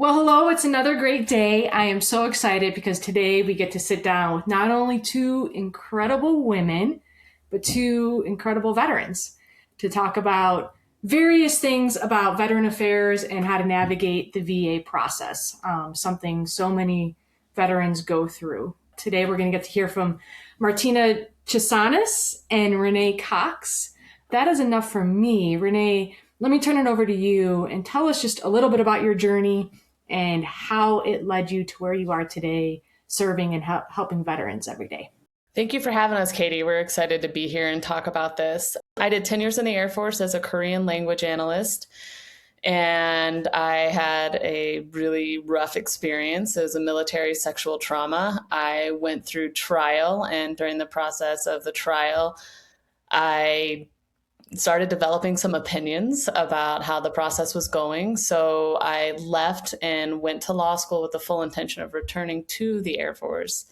Well, hello, it's another great day. I am so excited because today we get to sit down with not only two incredible women, but two incredible veterans to talk about various things about veteran affairs and how to navigate the VA process, something so many veterans go through. Today we're going to get to hear from Martina Chesonis and Renee Cox. That is enough for me. Renee, let me turn it over to you and tell us just a little bit about your journey and how it led you to where you are today, serving and helping veterans every day. Thank you for having us, Katy. We're excited to be here and talk about this. I did 10 years in the Air Force as a Korean language analyst, and I had a really rough experience. It was a military sexual trauma. I went through trial, and during the process of the trial, I started developing some opinions about how the process was going. So I left and went to law school with the full intention of returning to the Air Force.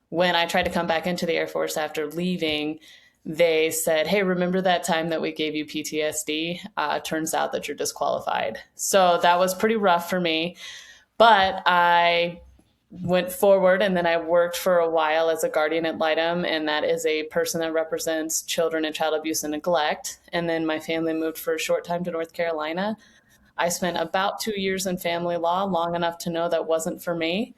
When I tried to come back into the Air Force after leaving, they said, "Hey, remember that time that we gave you PTSD? Turns out that you're disqualified." So that was pretty rough for me. But I went forward, and then I worked for a while as a guardian ad litem, and that is a person that represents children in child abuse and neglect. And then my family moved for a short time to North Carolina. I spent about 2 years in family law, long enough to know that wasn't for me.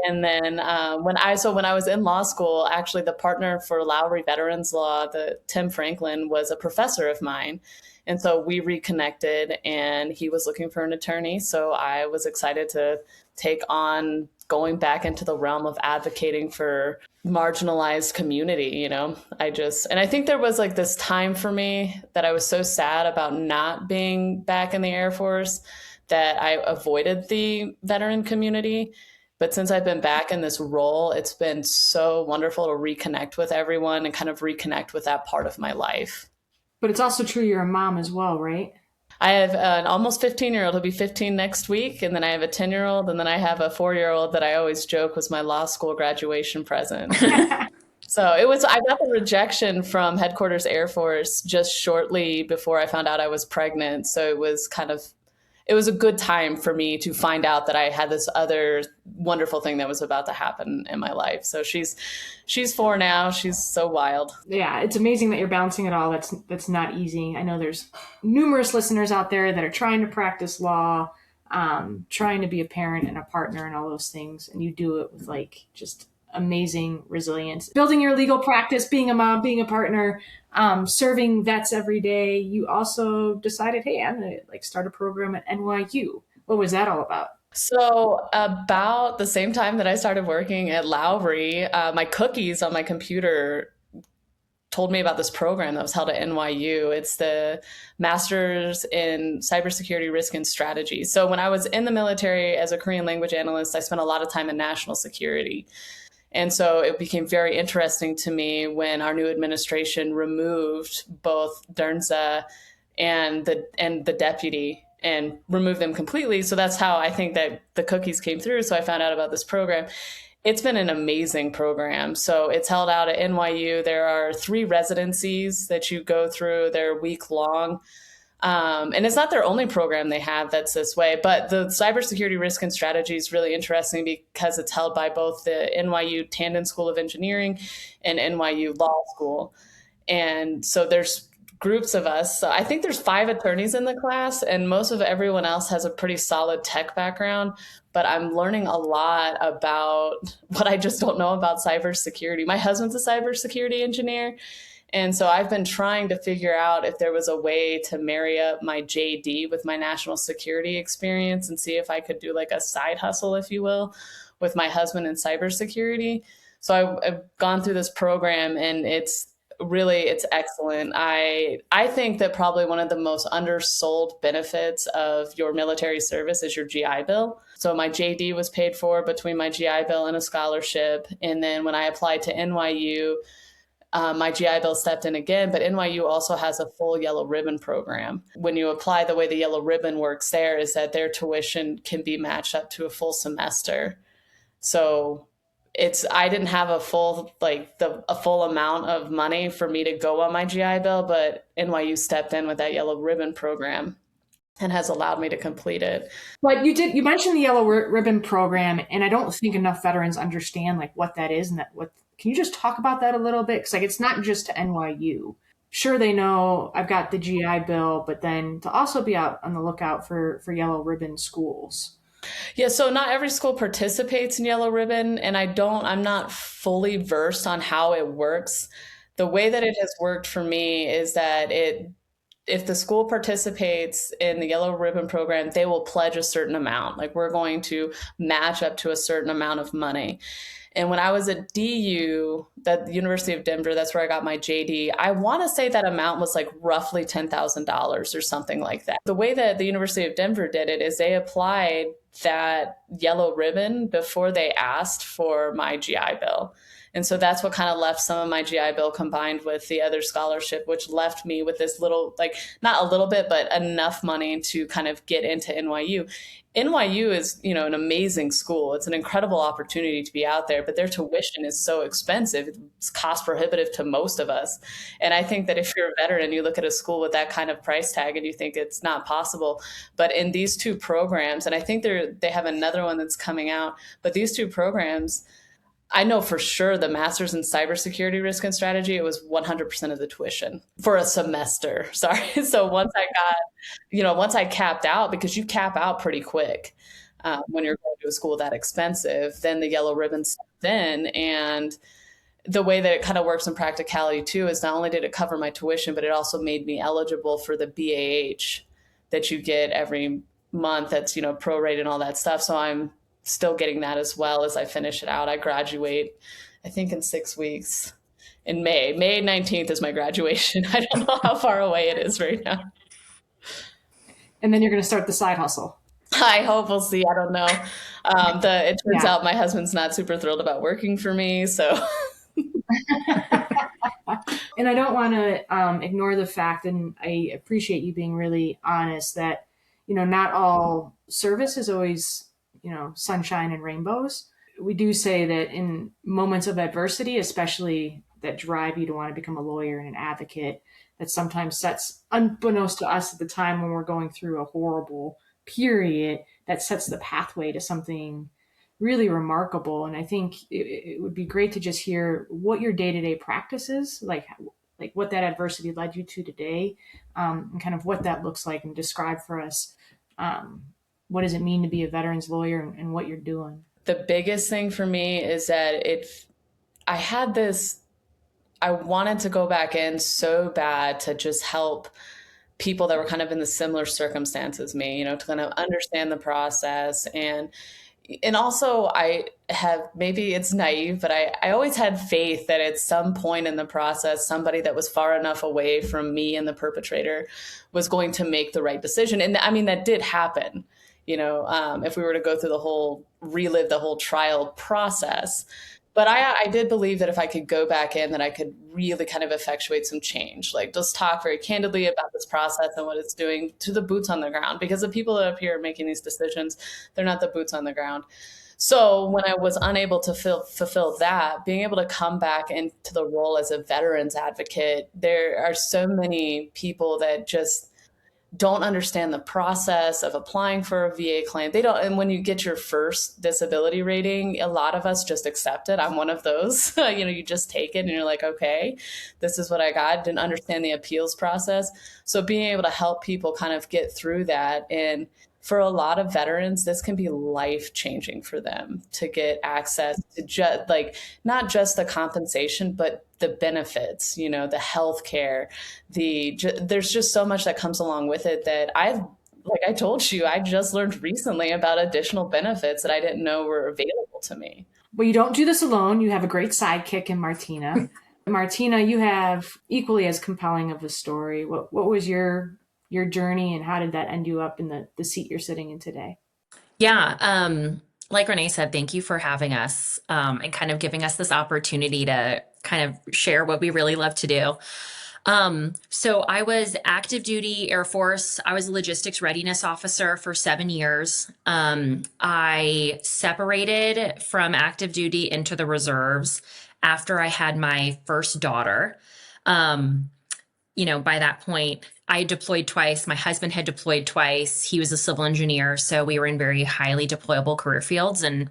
And then when I was in law school, actually the partner for Lowry Veterans Law, the Tim Franklin, was a professor of mine. And so we reconnected, and he was looking for an attorney. So I was excited to take on going back into the realm of advocating for marginalized community. And I think there was like this time for me that I was so sad about not being back in the Air Force that I avoided the veteran community. But since I've been back in this role, it's been so wonderful to reconnect with everyone and kind of reconnect with that part of my life. But it's also true you're a mom as well, right? I have an almost 15-year-old. He'll be 15 next week. And then I have a 10-year-old. And then I have a 4-year-old that I always joke was my law school graduation present. So I got the rejection from Headquarters Air Force just shortly before I found out I was pregnant. So it was a good time for me to find out that I had this other wonderful thing that was about to happen in my life. So she's 4 now. She's so wild. Yeah, it's amazing that you're balancing it all. That's not easy. I know there's numerous listeners out there that are trying to practice law, trying to be a parent and a partner and all those things, and you do it with like just amazing resilience. Building your legal practice, being a mom, being a partner, serving vets every day. You also decided, hey, I'm gonna like start a program at NYU. What was that all about? So about the same time that I started working at Lowry, my cookies on my computer told me about this program that was held at NYU. It's the Masters in Cybersecurity Risk and Strategy. So when I was in the military as a Korean language analyst, I spent a lot of time in national security. And so it became very interesting to me when our new administration removed both Dernza and the deputy and removed them completely. So that's how I think that the cookies came through. So I found out about this program. It's been an amazing program. So it's held out at NYU. There are 3 residencies that you go through. They're week long. And it's not their only program they have that's this way, but the cybersecurity risk and strategy is really interesting because it's held by both the NYU Tandon School of Engineering and NYU Law School. And so there's groups of us. So I think there's 5 attorneys in the class, and most of everyone else has a pretty solid tech background. But I'm learning a lot about what I just don't know about cybersecurity. My husband's a cybersecurity engineer. And so I've been trying to figure out if there was a way to marry up my JD with my national security experience and see if I could do like a side hustle, if you will, with my husband in cybersecurity. So I've gone through this program, and it's excellent. I think that probably one of the most undersold benefits of your military service is your GI Bill. So my JD was paid for between my GI Bill and a scholarship. And then when I applied to NYU, my GI Bill stepped in again, but NYU also has a full yellow ribbon program. When you apply, the way the yellow ribbon works there is that their tuition can be matched up to a full semester. So I didn't have a full amount of money for me to go on my GI Bill, but NYU stepped in with that yellow ribbon program. and has allowed me to complete it. But you mentioned the yellow ribbon program, and I don't think enough veterans understand like what that is and that what. Can you just talk about that a little bit? Because like it's not just to NYU. Sure, they know I've got the GI Bill, but then to also be out on the lookout for yellow ribbon schools. Yeah, so not every school participates in Yellow Ribbon, and I'm not fully versed on how it works. The way that it has worked for me is that if the school participates in the Yellow Ribbon program, they will pledge a certain amount. Like we're going to match up to a certain amount of money. And when I was at DU, that the University of Denver, that's where I got my JD. I want to say that amount was like roughly $10,000 or something like that. The way that the University of Denver did it is they applied that yellow ribbon before they asked for my GI Bill. And so that's what kind of left some of my GI Bill combined with the other scholarship, which left me with this little, like, not a little bit, but enough money to kind of get into NYU. NYU is, an amazing school. It's an incredible opportunity to be out there, but their tuition is so expensive. It's cost prohibitive to most of us. And I think that if you're a veteran, you look at a school with that kind of price tag and you think it's not possible. But in these two programs, and I think they have another one that's coming out, but these two programs, I know for sure the master's in cybersecurity risk and strategy, it was 100% of the tuition for a semester. Sorry. So once I capped out, because you cap out pretty quick when you're going to a school that expensive, then the yellow ribbon stepped in. And the way that it kind of works in practicality too is not only did it cover my tuition, but it also made me eligible for the BAH that you get every month that's, prorated and all that stuff. So I'm still getting that as well as I finish it out. I graduate, I think, in 6 weeks in May. May 19th is my graduation. I don't know how far away it is right now. And then you're going to start the side hustle. I hope, we'll see. I don't know. It turns Yeah. out my husband's not super thrilled about working for me. So And I don't want to ignore the fact, and I appreciate you being really honest that, not all service is always, sunshine and rainbows. We do say that in moments of adversity, especially that drive you to want to become a lawyer and an advocate, that sometimes sets, unbeknownst to us at the time when we're going through a horrible period, that sets the pathway to something really remarkable. And I think it would be great to just hear what your day-to-day practice is, like what that adversity led you to today, and kind of what that looks like, and describe for us what does it mean to be a veterans lawyer and what you're doing. the biggest thing for me is that I had this, I wanted to go back in so bad to just help people that were kind of in the similar circumstances as me, to kind of understand the process. And also I have, maybe it's naive, but I always had faith that at some point in the process, somebody that was far enough away from me and the perpetrator was going to make the right decision. And I mean, that did happen, if we were to go through relive the whole trial process. But I did believe that if I could go back in, that I could really kind of effectuate some change, like just talk very candidly about this process and what it's doing to the boots on the ground, because the people that are up here making these decisions, they're not the boots on the ground. So when I was unable to fulfill that, being able to come back into the role as a veterans advocate, there are so many people that just don't understand the process of applying for a VA claim. They don't, and when you get your first disability rating, a lot of us just accept it. I'm one of those. You just take it and you're like, okay, this is what I got. Didn't understand the appeals process. So being able to help people kind of get through that, and for a lot of veterans, this can be life changing for them to get access to just like not just the compensation, but the benefits, the health care, there's just so much that comes along with it that like I told you, I just learned recently about additional benefits that I didn't know were available to me. But you don't do this alone. You have a great sidekick in Martina. Martina, you have equally as compelling of a story. What was your journey, and how did that end you up in the seat you're sitting in today? Yeah. Like Renee said, thank you for having us and kind of giving us this opportunity to kind of share what we really love to do. So I was active duty Air Force. I was a logistics readiness officer for 7 years. I separated from active duty into the reserves after I had my first daughter. by that point, I deployed twice. My husband had deployed twice. He was a civil engineer. So we were in very highly deployable career fields. And,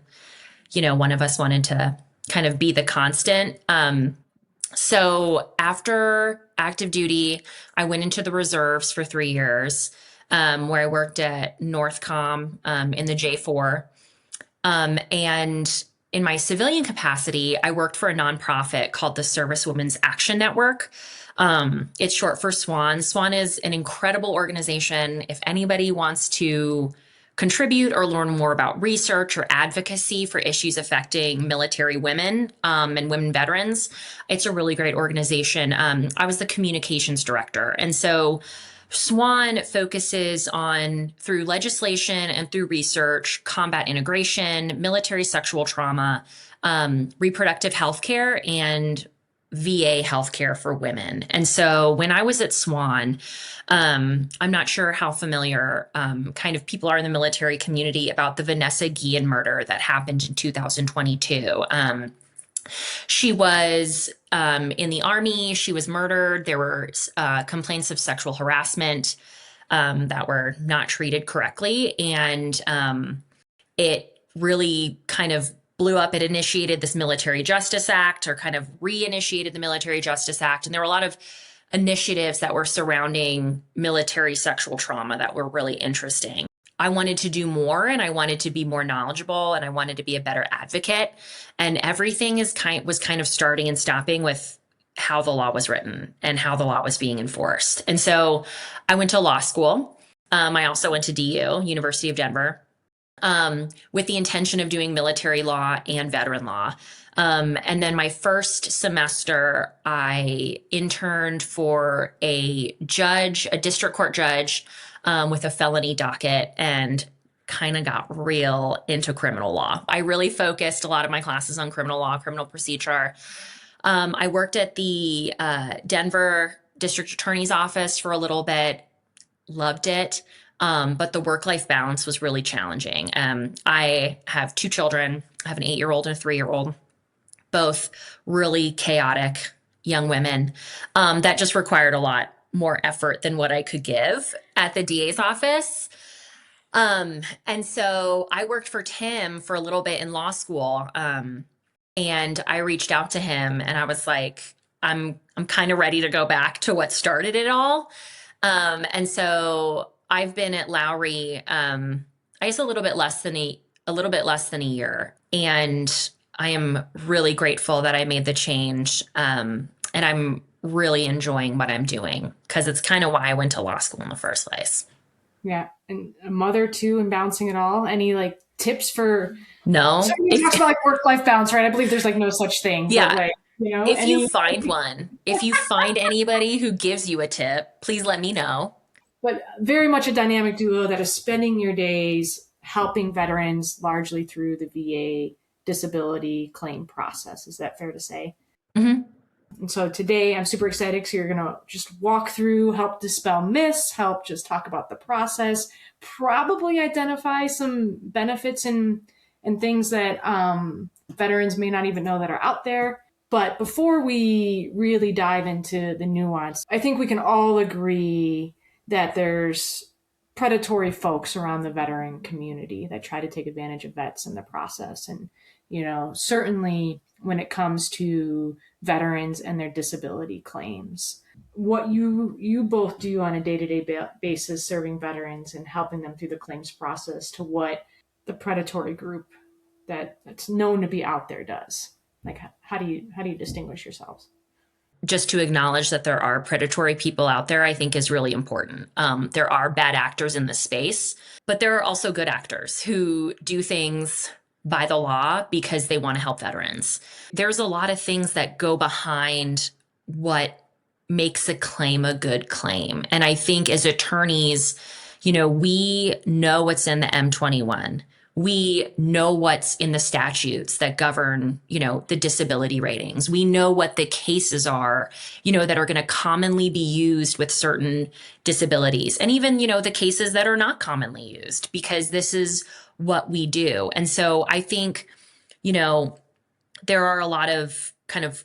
one of us wanted to kind of be the constant. So after active duty, I went into the reserves for 3 years, where I worked at Northcom in the J4. And in my civilian capacity, I worked for a nonprofit called the Service Women's Action Network. It's short for SWAN. SWAN is an incredible organization. If anybody wants to contribute or learn more about research or advocacy for issues affecting military women and women veterans, it's a really great organization. I was the communications director. And so SWAN focuses on, through legislation and through research, combat integration, military sexual trauma, reproductive health care, and VA healthcare for women. And so when I was at SWAN, I'm not sure how familiar kind of people are in the military community about the Vanessa Guillen murder that happened in 2022. She was in the Army. She was murdered. There were complaints of sexual harassment that were not treated correctly. And it really kind of blew up. It initiated this Military Justice Act, or kind of reinitiated the Military Justice Act. And there were a lot of initiatives that were surrounding military sexual trauma that were really interesting. I wanted to do more, and I wanted to be more knowledgeable, and I wanted to be a better advocate. And everything was kind of starting and stopping with how the law was written and how the law was being enforced. And so I went to law school. I also went to DU, University of Denver, with the intention of doing military law and veteran law. And then my first semester, I interned for a district court judge, with a felony docket, and kind of got real into criminal law. I really focused a lot of my classes on criminal law, criminal procedure. I worked at the Denver District Attorney's Office for a little bit, loved it. But the work-life balance was really challenging. I have 2 children. I have an 8-year-old and a 3-year-old, both really chaotic young women that just required a lot more effort than what I could give at the DA's office. And so I worked for Tim for a little bit in law school. And I reached out to him, and I was like, I'm kind of ready to go back to what started it all. And so I've been at Lowry, I guess a little bit less than a year. And I am really grateful that I made the change. And I'm really enjoying what I'm doing, because it's kind of why I went to law school in the first place. Yeah. And a mother too, and balancing it all. Any tips for, No. so you talked about work-life balance, right? I believe there's no such thing. Yeah. But if you find one, if you find anybody who gives you a tip, please let me know. But very much a dynamic duo that is spending your days helping veterans largely through the VA disability claim process. Is that fair to say? Mm-hmm. And so today I'm super excited because you're going to just walk through, help dispel myths, help just talk about the process, probably identify some benefits and things that veterans may not even know that are out there. But before we really dive into the nuance, I think we can all agree that there's predatory folks around the veteran community that try to take advantage of vets in the process. And, certainly when it comes to veterans and their disability claims, what you both do on a day-to-day basis serving veterans and helping them through the claims process to what the predatory group that's known to be out there does. How do you distinguish yourselves? Just to acknowledge that there are predatory people out there, I think, is really important. There are bad actors in this space, but there are also good actors who do things by the law because they want to help veterans. There's a lot of things that go behind what makes a claim a good claim. And I think as attorneys, we know what's in the M21. We know what's in the statutes that govern, the disability ratings. We know what the cases are, that are going to commonly be used with certain disabilities. And even, the cases that are not commonly used, because this is what we do. And so I think, there are a lot of kind of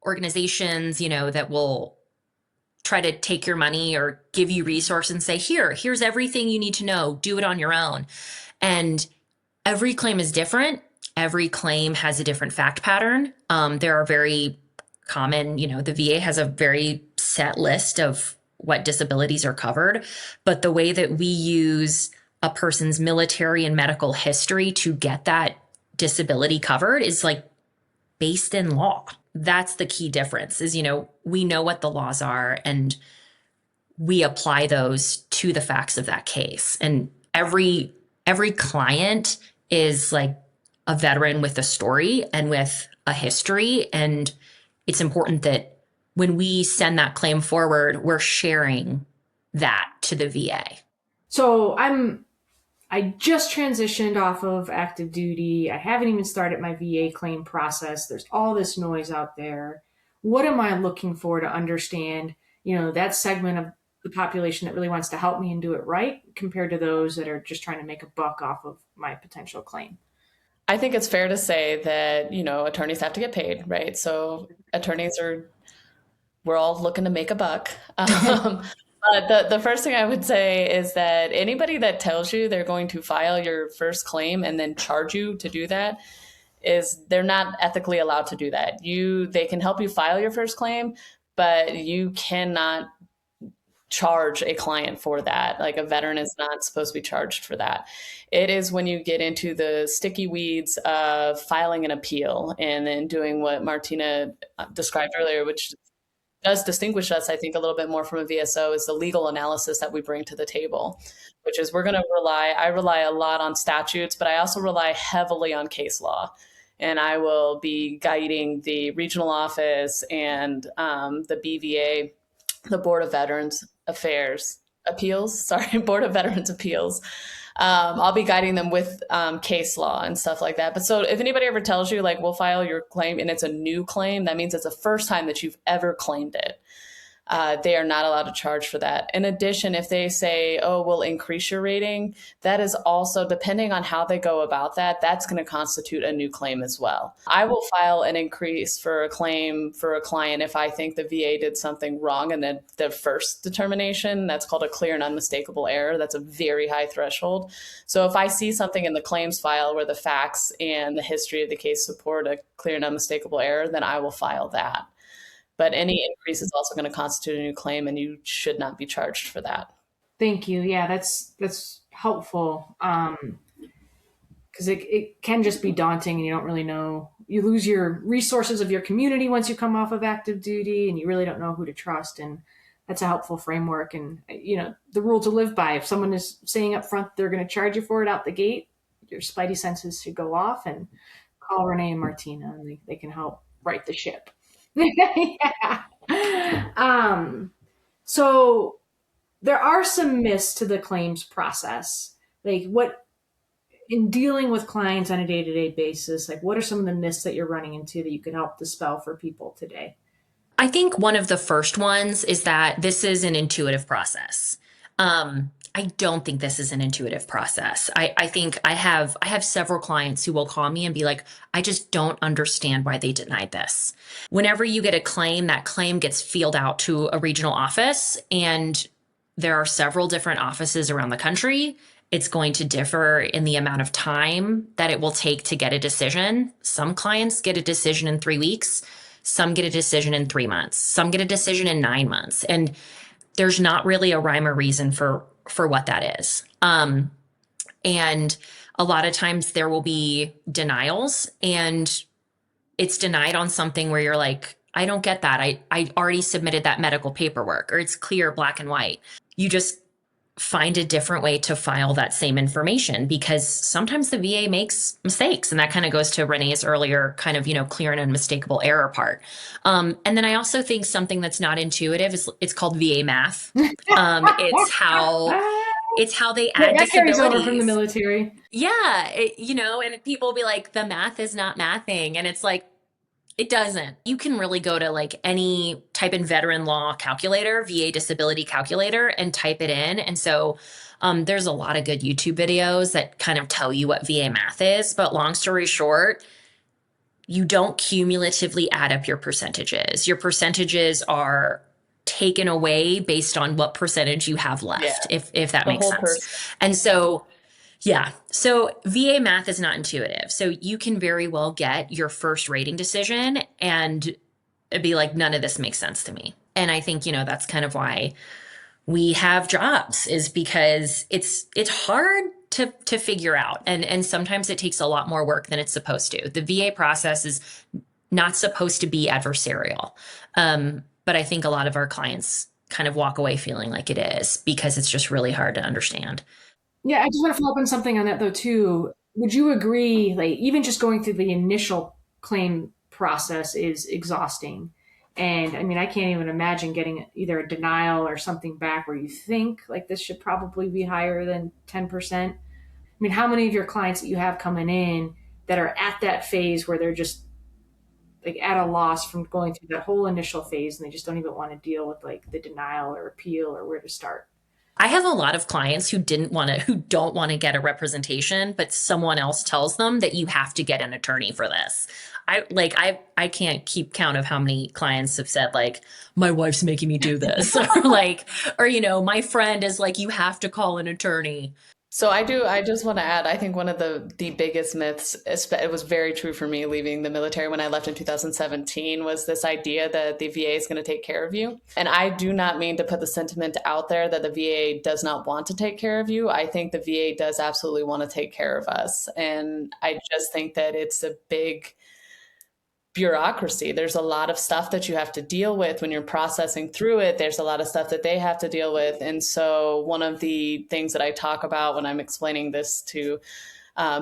organizations, that will try to take your money or give you resources and say, here's everything you need to know, do it on your own. And every claim is different. Every claim has a different fact pattern. There are very common, the VA has a very set list of what disabilities are covered, but the way that we use a person's military and medical history to get that disability covered is like based in law. That's the key difference is, we know what the laws are and we apply those to the facts of that case. And every client is like a veteran with a story and with a history. And it's important that when we send that claim forward, we're sharing that to the VA. So I just transitioned off of active duty. I haven't even started my VA claim process. There's all this noise out there. What am I looking for to understand, that segment of the population that really wants to help me and do it right compared to those that are just trying to make a buck off of my potential claim? I think it's fair to say that, attorneys have to get paid, right? So we're all looking to make a buck. But the first thing I would say is that anybody that tells you they're going to file your first claim and then charge you to do that they're not ethically allowed to do that. They can help you file your first claim, but you cannot charge a client for that. Like a veteran is not supposed to be charged for that. It is when you get into the sticky weeds of filing an appeal and then doing what Martina described earlier, which does distinguish us, I think, a little bit more from a VSO is the legal analysis that we bring to the table, which is I rely a lot on statutes, but I also rely heavily on case law. And I will be guiding the regional office and the BVA, the Board of Veterans Board of Veterans Appeals. I'll be guiding them with case law and stuff like that. But so if anybody ever tells you like, we'll file your claim and it's a new claim, that means it's the first time that you've ever claimed it. They are not allowed to charge for that. In addition, if they say, oh, we'll increase your rating, that is also, depending on how they go about that, that's going to constitute a new claim as well. I will file an increase for a claim for a client if I think the VA did something wrong in the first determination. That's called a clear and unmistakable error. That's a very high threshold. So if I see something in the claims file where the facts and the history of the case support a clear and unmistakable error, then I will file that. But any increase is also going to constitute a new claim, and you should not be charged for that. Thank you. Yeah, that's helpful because it can just be daunting, and you don't really know. You lose your resources of your community once you come off of active duty, and you really don't know who to trust. And that's a helpful framework, and the rule to live by. If someone is saying up front they're going to charge you for it out the gate, your spidey senses should go off and call Renee and Martina, and they can help right the ship. Yeah. So there are some myths to the claims process. Like in dealing with clients on a day-to-day basis, like what are some of the myths that you're running into that you could help dispel for people today? I think one of the first ones is that this is an intuitive process. I don't think this is an intuitive process. I think I have several clients who will call me and be like, I just don't understand why they denied this. Whenever you get a claim, that claim gets fielded out to a regional office, and there are several different offices around the country. It's going to differ in the amount of time that it will take to get a decision. Some clients get a decision in 3 weeks. Some get a decision in 3 months. Some get a decision in 9 months. And there's not really a rhyme or reason for what that is. And a lot of times there will be denials, and it's denied on something where you're like, I don't get that. I already submitted that medical paperwork, or it's clear, black and white. You just find a different way to file that same information, because sometimes the VA makes mistakes. And that kind of goes to Renee's earlier kind of, clear and unmistakable error part. And then I also think something that's not intuitive is it's called VA math. It's how they add that carries over from the disabilities. military. Yeah. And people will be like, the math is not mathing. And it's like, it doesn't. You can really go to like any type in veteran law calculator, VA disability calculator, and type it in. And so there's a lot of good YouTube videos that kind of tell you what VA math is. But long story short, you don't cumulatively add up your percentages. Your percentages are taken away based on what percentage you have Yeah, left, if that the makes whole sense. person. And so yeah. So VA math is not intuitive. So you can very well get your first rating decision and be like, none of this makes sense to me. And I think, that's kind of why we have jobs, is because it's hard to figure out. And sometimes it takes a lot more work than it's supposed to. The VA process is not supposed to be adversarial. But I think a lot of our clients kind of walk away feeling like it is because it's just really hard to understand. Yeah, I just want to follow up on something on that though too. Would you agree, like even just going through the initial claim process is exhausting? And I mean, I can't even imagine getting either a denial or something back where you think like this should probably be higher than 10%. I mean, how many of your clients that you have coming in that are at that phase where they're just like at a loss from going through that whole initial phase and they just don't even want to deal with like the denial or appeal or where to start? I have a lot of clients who don't want to get a representation, but someone else tells them that you have to get an attorney for this. I can't keep count of how many clients have said like, my wife's making me do this, or like, or my friend is like, you have to call an attorney. So I just want to add, I think one of the biggest myths, it was very true for me leaving the military when I left in 2017, was this idea that the VA is going to take care of you. And I do not mean to put the sentiment out there that the VA does not want to take care of you. I think the VA does absolutely want to take care of us. And I just think that it's a big bureaucracy. There's a lot of stuff that you have to deal with when you're processing through it. There's a lot of stuff that they have to deal with. And so one of the things that I talk about when I'm explaining this to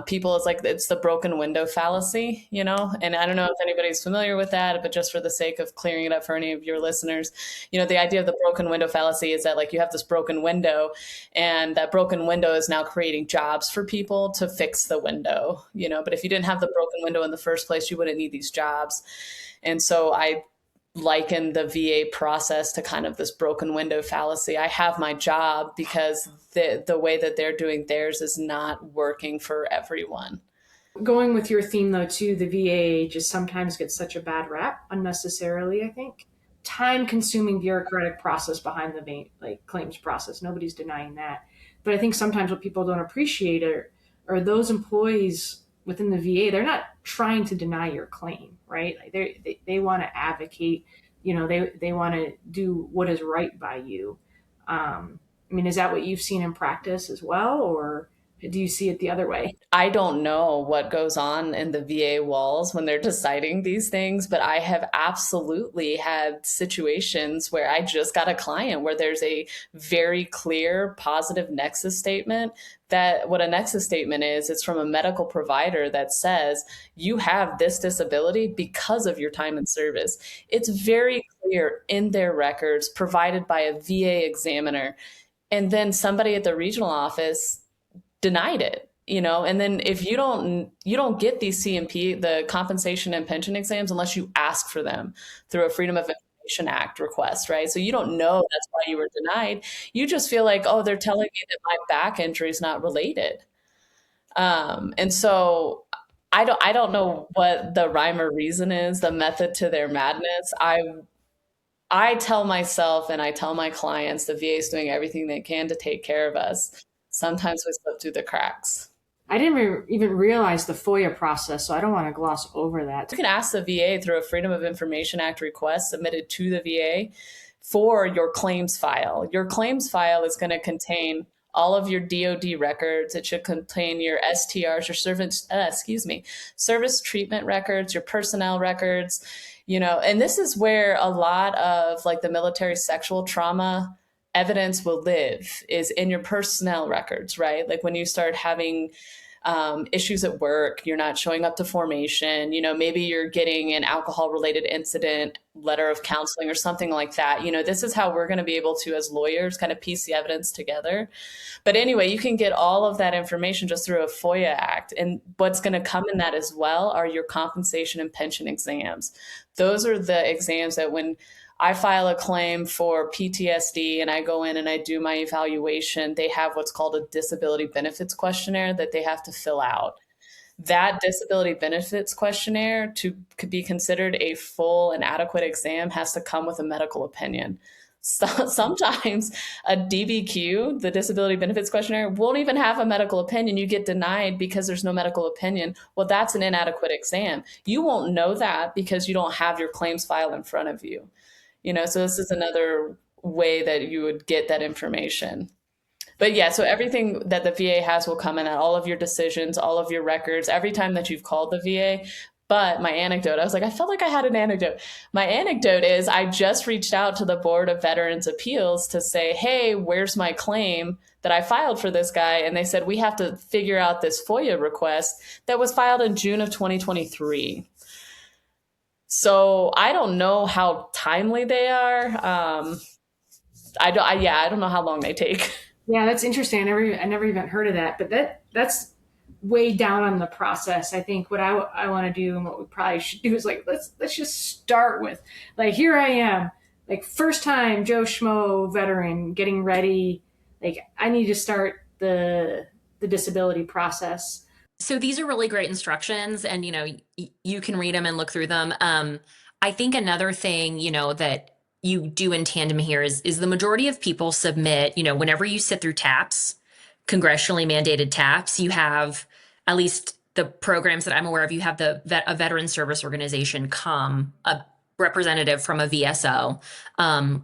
people is like, it's the broken window fallacy, and I don't know if anybody's familiar with that, but just for the sake of clearing it up for any of your listeners, the idea of the broken window fallacy is that like you have this broken window and that broken window is now creating jobs for people to fix the window, but if you didn't have the broken window in the first place, you wouldn't need these jobs. And so I liken the VA process to kind of this broken window fallacy. I have my job because the way that they're doing theirs is not working for everyone. Going with your theme though too, the VA just sometimes gets such a bad rap unnecessarily, I think. Time consuming bureaucratic process behind the like claims process. Nobody's denying that. But I think sometimes what people don't appreciate are those employees within the VA, they're not trying to deny your claim, right? Like they want to advocate, they want to do what is right by you. I mean, is that what you've seen in practice as well, or do you see it the other way? I don't know what goes on in the VA walls when they're deciding these things, but I have absolutely had situations where I just got a client where there's a very clear positive nexus statement. That what a nexus statement is, it's from a medical provider that says you have this disability because of your time in service. It's very clear in their records provided by a VA examiner. And then somebody at the regional office denied it, and then if you don't get these CMP, the compensation and pension exams, unless you ask for them through a Freedom of Information Act request, right? So you don't know that's why you were denied. You just feel like, oh, they're telling me that my back injury is not related. And so I don't know what the rhyme or reason is, the method to their madness. I tell myself and I tell my clients the VA is doing everything they can to take care of us. Sometimes we slip through the cracks. I didn't even realize the FOIA process, so I don't want to gloss over that. You can ask the VA through a Freedom of Information Act request submitted to the VA for your claims file. Your claims file is going to contain all of your DoD records. It should contain your STRs, your service treatment records, your personnel records, and this is where a lot of like the military sexual trauma evidence will live, is in your personnel records, right? Like when you start having issues at work, you're not showing up to formation, maybe you're getting an alcohol related incident, letter of counseling or something like that. This is how we're going to be able to, as lawyers, kind of piece the evidence together. But anyway, you can get all of that information just through a FOIA act. And what's going to come in that as well are your compensation and pension exams. Those are the exams that when I file a claim for PTSD and I go in and I do my evaluation, they have what's called a disability benefits questionnaire that they have to fill out. That disability benefits questionnaire, to be considered a full and adequate exam, has to come with a medical opinion. Sometimes a DBQ, the disability benefits questionnaire, won't even have a medical opinion. You get denied because there's no medical opinion. Well, that's an inadequate exam. You won't know that because you don't have your claims file in front of you. So this is another way that you would get that information. But yeah, so everything that the VA has will come in at all of your decisions, all of your records, every time that you've called the VA. But my anecdote, I was like, I felt like I had an anecdote. My anecdote is I just reached out to the Board of Veterans Appeals to say, hey, where's my claim that I filed for this guy? And they said, we have to figure out this FOIA request that was filed in June of 2023. So I don't know how timely they are. I don't know how long they take. Yeah, that's interesting. I never even heard of that, but that's way down on the process. I think what I want to do and what we probably should do is like let's just start with like here I am, like first time Joe Schmo veteran getting ready. Like I need to start the disability process. So these are really great instructions, and you can read them and look through them. I think another thing that you do in tandem here is the majority of people submit. Whenever you sit through TAPS, congressionally mandated TAPS, you have, at least the programs that I'm aware of, you have a veteran service organization a representative from a VSO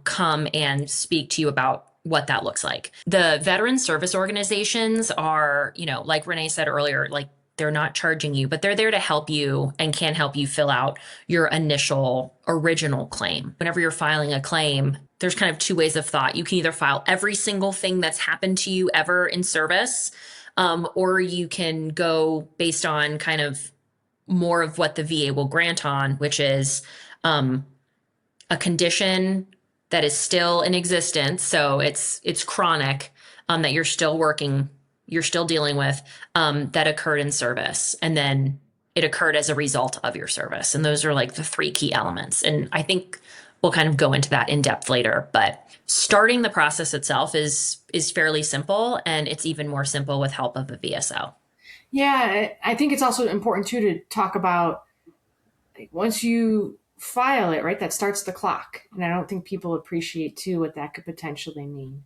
come and speak to you about what that looks like. The veteran service organizations are, like Renee said earlier, like they're not charging you, but they're there to help you and can help you fill out your initial original claim. Whenever you're filing a claim, there's kind of two ways of thought. You can either file every single thing that's happened to you ever in service, or you can go based on kind of more of what the VA will grant on, which is a condition that is still in existence. So it's chronic, that you're still dealing with, that occurred in service. And then it occurred as a result of your service. And those are like the three key elements. And I think we'll kind of go into that in depth later, but starting the process itself is fairly simple, and it's even more simple with help of a VSO. Yeah, I think it's also important too to talk about like, once you file it, right, that starts the clock. And I don't think people appreciate too what that could potentially mean.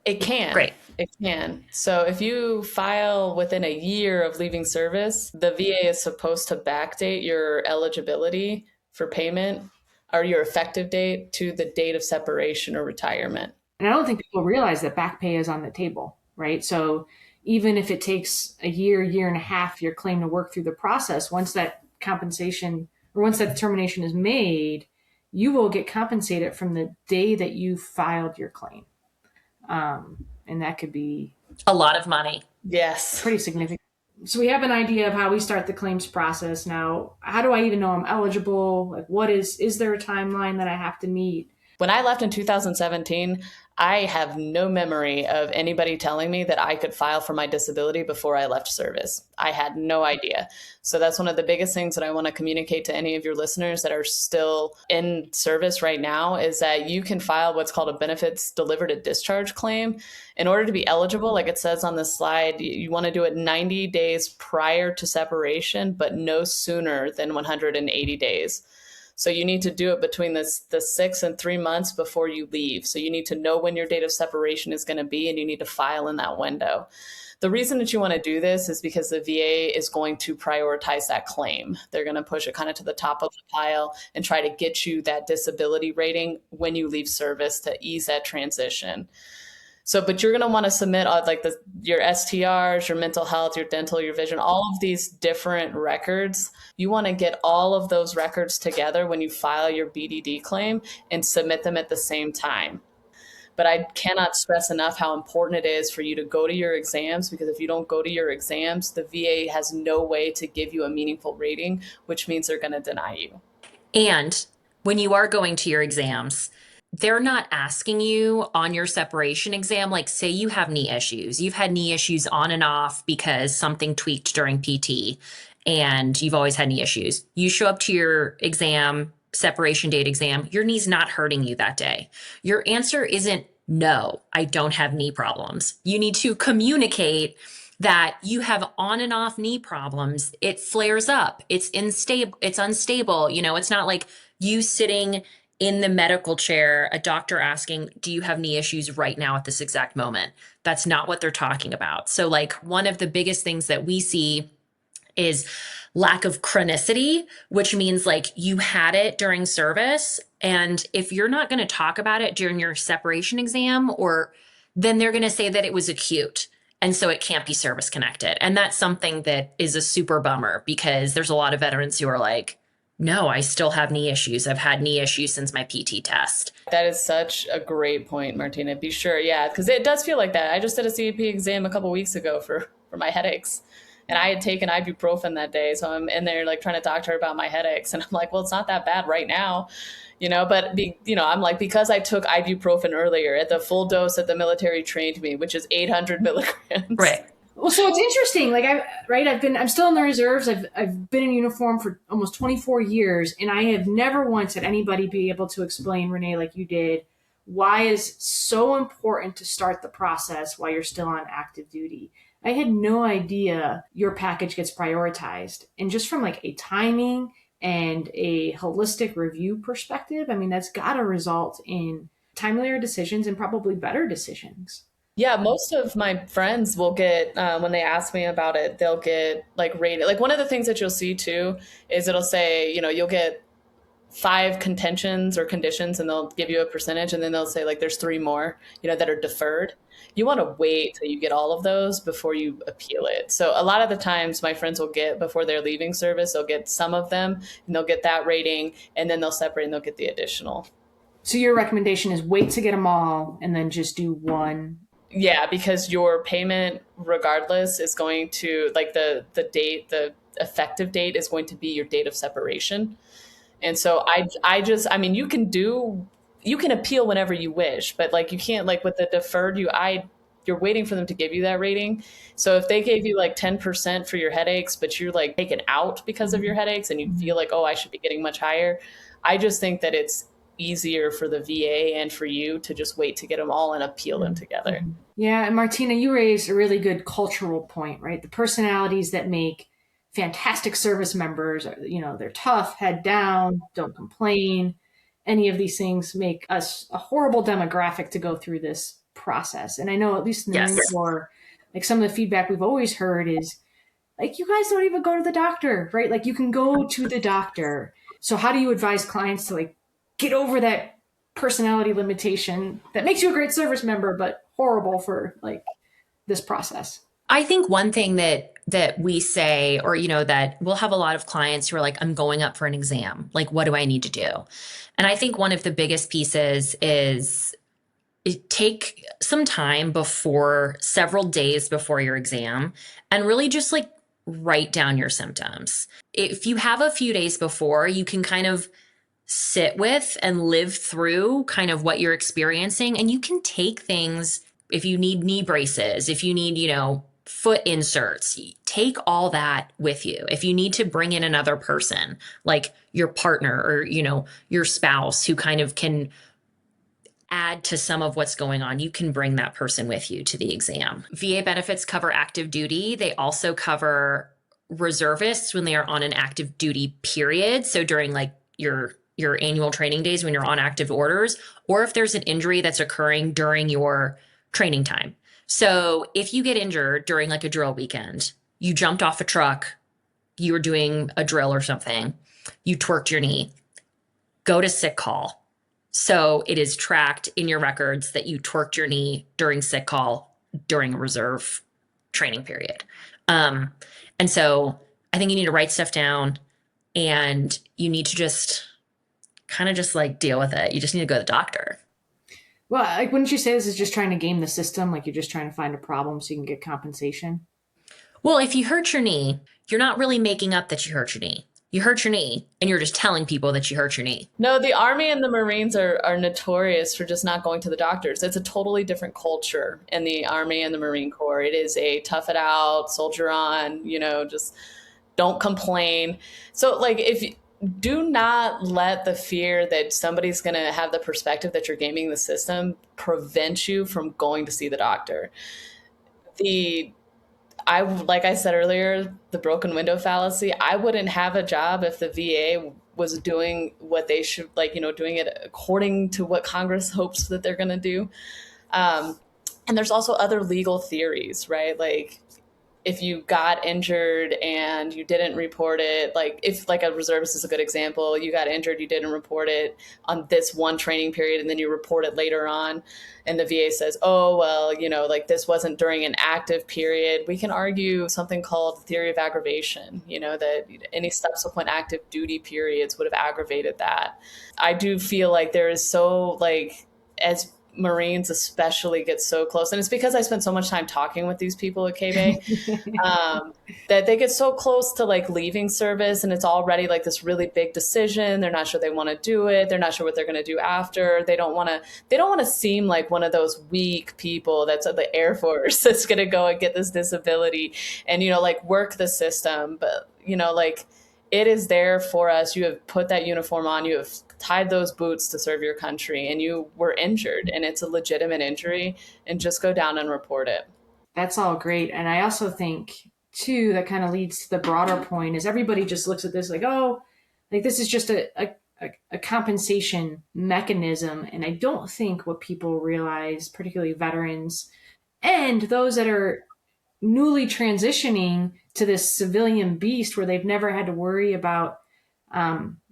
It can. Great. It can. So if you file within a year of leaving service, the VA is supposed to backdate your eligibility for payment or your effective date to the date of separation or retirement. And I don't think people realize that back pay is on the table, right? So even if it takes a year and a half, your claim to work through the process, once that compensation or once that determination is made, you will get compensated from the day that you filed your claim. And that could be a lot of money. Yes. Pretty significant. So we have an idea of how we start the claims process. Now, how do I even know I'm eligible? Like, is there a timeline that I have to meet? When I left in 2017, I have no memory of anybody telling me that I could file for my disability before I left service. I had no idea. So that's one of the biggest things that I want to communicate to any of your listeners that are still in service right now is that you can file what's called a benefits delivered at discharge claim. In order to be eligible, like it says on the slide, you want to do it 90 days prior to separation, but no sooner than 180 days. So you need to do it between the 6 and 3 months before you leave. So you need to know when your date of separation is going to be, and you need to file in that window. The reason that you want to do this is because the VA is going to prioritize that claim. They're going to push it kind of to the top of the pile and try to get you that disability rating when you leave service to ease that transition. So, but you're going to want to submit your STRs, your mental health, your dental, your vision, all of these different records. You want to get all of those records together when you file your BDD claim and submit them at the same time. But I cannot stress enough how important it is for you to go to your exams, because if you don't go to your exams, the VA has no way to give you a meaningful rating, which means they're going to deny you. And when you are going to your exams, they're not asking you on your separation exam, like say you have knee issues. You've had knee issues on and off because something tweaked during PT and you've always had knee issues. You show up to your exam, separation date exam, your knee's not hurting you that day. Your answer isn't no, I don't have knee problems. You need to communicate that you have on and off knee problems. It flares up. It's unstable. It's not like you sitting in the medical chair, a doctor asking, do you have knee issues right now at this exact moment? That's not what they're talking about. So, like, one of the biggest things that we see is lack of chronicity, which means like you had it during service. And if you're not going to talk about it during your separation exam, or then they're going to say that it was acute. And so it can't be service connected. And that's something that is a super bummer because there's a lot of veterans who are like, no, I still have knee issues. I've had knee issues since my PT test. That is such a great point, Martina. Be sure, yeah, because it does feel like that. I just did a CAP exam a couple weeks ago for my headaches, and I had taken ibuprofen that day, so I'm in there like trying to talk to her about my headaches, and I'm like, well, it's not that bad right now, but I'm like, because I took ibuprofen earlier at the full dose that the military trained me, which is 800 milligrams. Right. Well, so it's interesting. Like I'm still in the reserves. I've been in uniform for almost 24 years, and I have never once had anybody be able to explain, Renee, like you did, why it's so important to start the process while you're still on active duty. I had no idea your package gets prioritized. And just from like a timing and a holistic review perspective, I mean, that's got to result in timelier decisions and probably better decisions. Yeah, most of my friends will get, when they ask me about it, they'll get like rated. Like one of the things that you'll see too is it'll say, you'll get 5 contentions or conditions and they'll give you a percentage and then they'll say like there's 3 more, that are deferred. You want to wait till you get all of those before you appeal it. So a lot of the times my friends will get, before they're leaving service, they'll get some of them and they'll get that rating and then they'll separate and they'll get the additional. So your recommendation is wait to get them all and then just do one. Yeah, because your payment, regardless, is going to, like, the date, the effective date is going to be your date of separation. And so I mean, you can appeal whenever you wish, but like you can't, like with the deferred, you're waiting for them to give you that rating. So if they gave you like 10% for your headaches, but you're like taken out because of your headaches and you feel like, oh, I should be getting much higher. I just think that it's easier for the VA and for you to just wait to get them all and appeal them together. Yeah. And Martina, you raised a really good cultural point, right? The personalities that make fantastic service members, they're tough, head down, don't complain. Any of these things make us a horrible demographic to go through this process. And I know at least in the Marine Corps, like some of the feedback we've always heard is like, you guys don't even go to the doctor, right? Like you can go to the doctor. So how do you advise clients to like get over that personality limitation that makes you a great service member, but horrible for like this process? I think one thing that we say, or, that we'll have a lot of clients who are like, I'm going up for an exam. Like, what do I need to do? And I think one of the biggest pieces is take some time before, several days before your exam, and really just like write down your symptoms. If you have a few days before, you can kind of sit with and live through kind of what you're experiencing. And you can take things, if you need knee braces, if you need, foot inserts, take all that with you. If you need to bring in another person, like your partner or, your spouse who kind of can add to some of what's going on, you can bring that person with you to the exam. VA benefits cover active duty. They also cover reservists when they are on an active duty period. So during like your annual training days when you're on active orders, or if there's an injury that's occurring during your training time. So if you get injured during like a drill weekend, you jumped off a truck, you were doing a drill or something, you twerked your knee, go to sick call. So it is tracked in your records that you twerked your knee during sick call during a reserve training period. And so I think you need to write stuff down and you need to just kind of just like deal with it. You just need to go to the doctor. Well, like, wouldn't you say this is just trying to game the system? Like you're just trying to find a problem so you can get compensation? Well, if you hurt your knee, you're not really making up that you hurt your knee. You hurt your knee and you're just telling people that you hurt your knee. No, the Army and the Marines are notorious for just not going to the doctors. It's a totally different culture in the Army and the Marine Corps. It is a tough it out, soldier on, just don't complain. So like do not let the fear that somebody's going to have the perspective that you're gaming the system prevent you from going to see the doctor. Like I said earlier, the broken window fallacy, I wouldn't have a job if the VA was doing what they should, like, doing it according to what Congress hopes that they're going to do. And there's also other legal theories, right? Like, if you got injured and you didn't report it, like if like a reservist is a good example, you got injured, you didn't report it on this one training period, and then you report it later on, and the VA says, oh, well, like this wasn't during an active period. We can argue something called theory of aggravation, that any subsequent active duty periods would have aggravated that. I do feel like there is so, like, as Marines especially get so close, and it's because I spent so much time talking with these people at K-Bay, that they get so close to like leaving service, and it's already like this really big decision. They're not sure they want to do it. They're not sure what they're going to do after. They don't want to seem like one of those weak people that's at the Air Force that's going to go and get this disability and, like work the system. But, like, it is there for us. You have put that uniform on, you have tied those boots to serve your country, and you were injured, and it's a legitimate injury, and just go down and report it. That's all great. And I also think too, that kind of leads to the broader point is everybody just looks at this like, oh, like this is just a compensation mechanism. And I don't think what people realize, particularly veterans and those that are newly transitioning to this civilian beast where they've never had to worry about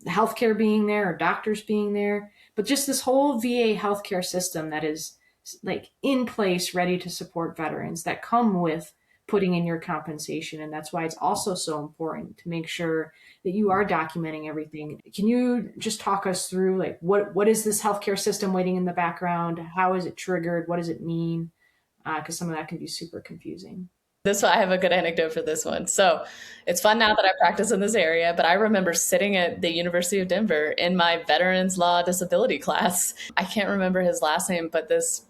healthcare being there or doctors being there, but just this whole VA healthcare system that is like in place, ready to support veterans, that come with putting in your compensation. And that's why it's also so important to make sure that you are documenting everything. Can you just talk us through like what is this healthcare system waiting in the background? How is it triggered? What does it mean? Because some of that can be super confusing. I have a good anecdote for this one. So it's fun now that I practice in this area, but I remember sitting at the University of Denver in my Veterans Law disability class. I can't remember his last name, but this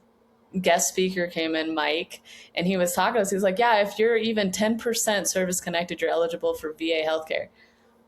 guest speaker came in, Mike, and he was talking to us. He was like, yeah, if you're even 10% service connected, you're eligible for VA healthcare.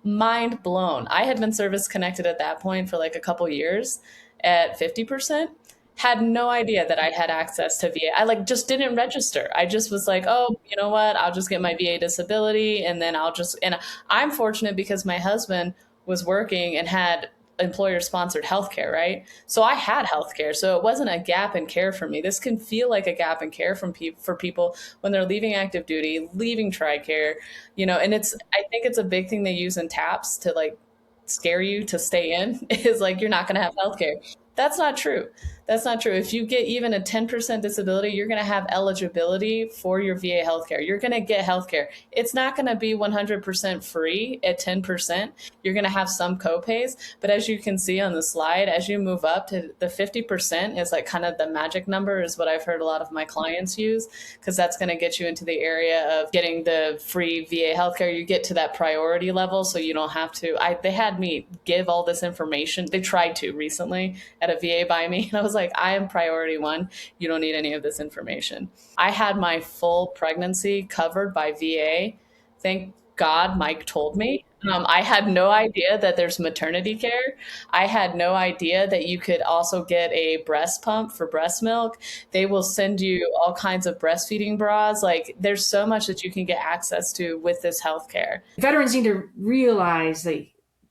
Mind blown. I had been service connected at that point for like a couple years at 50%. Had no idea that I had access to VA. I like just didn't register. I just was like, oh, you know what? I'll just get my VA disability, and then and I'm fortunate because my husband was working and had employer sponsored healthcare, right? So I had healthcare. So it wasn't a gap in care for me. This can feel like a gap in care for people when they're leaving active duty, leaving TRICARE, and I think it's a big thing they use in TAPS to like scare you to stay in is like, you're not going to have healthcare. That's not true. That's not true. If you get even a 10% disability, you're going to have eligibility for your VA healthcare. You're going to get healthcare. It's not going to be 100% free at 10%. You're going to have some copays. But as you can see on the slide, as you move up to the 50% is like kind of the magic number is what I've heard a lot of my clients use, because that's going to get you into the area of getting the free VA healthcare. You get to that priority level, so you don't have to. They had me give all this information. They tried to recently at a VA by me, and I was like, I am priority one. You don't need any of this information. I had my full pregnancy covered by VA. Thank God Mike told me. I had no idea that there's maternity care. I had no idea that you could also get a breast pump for breast milk. They will send you all kinds of breastfeeding bras. Like, there's so much that you can get access to with this healthcare. Veterans need to realize that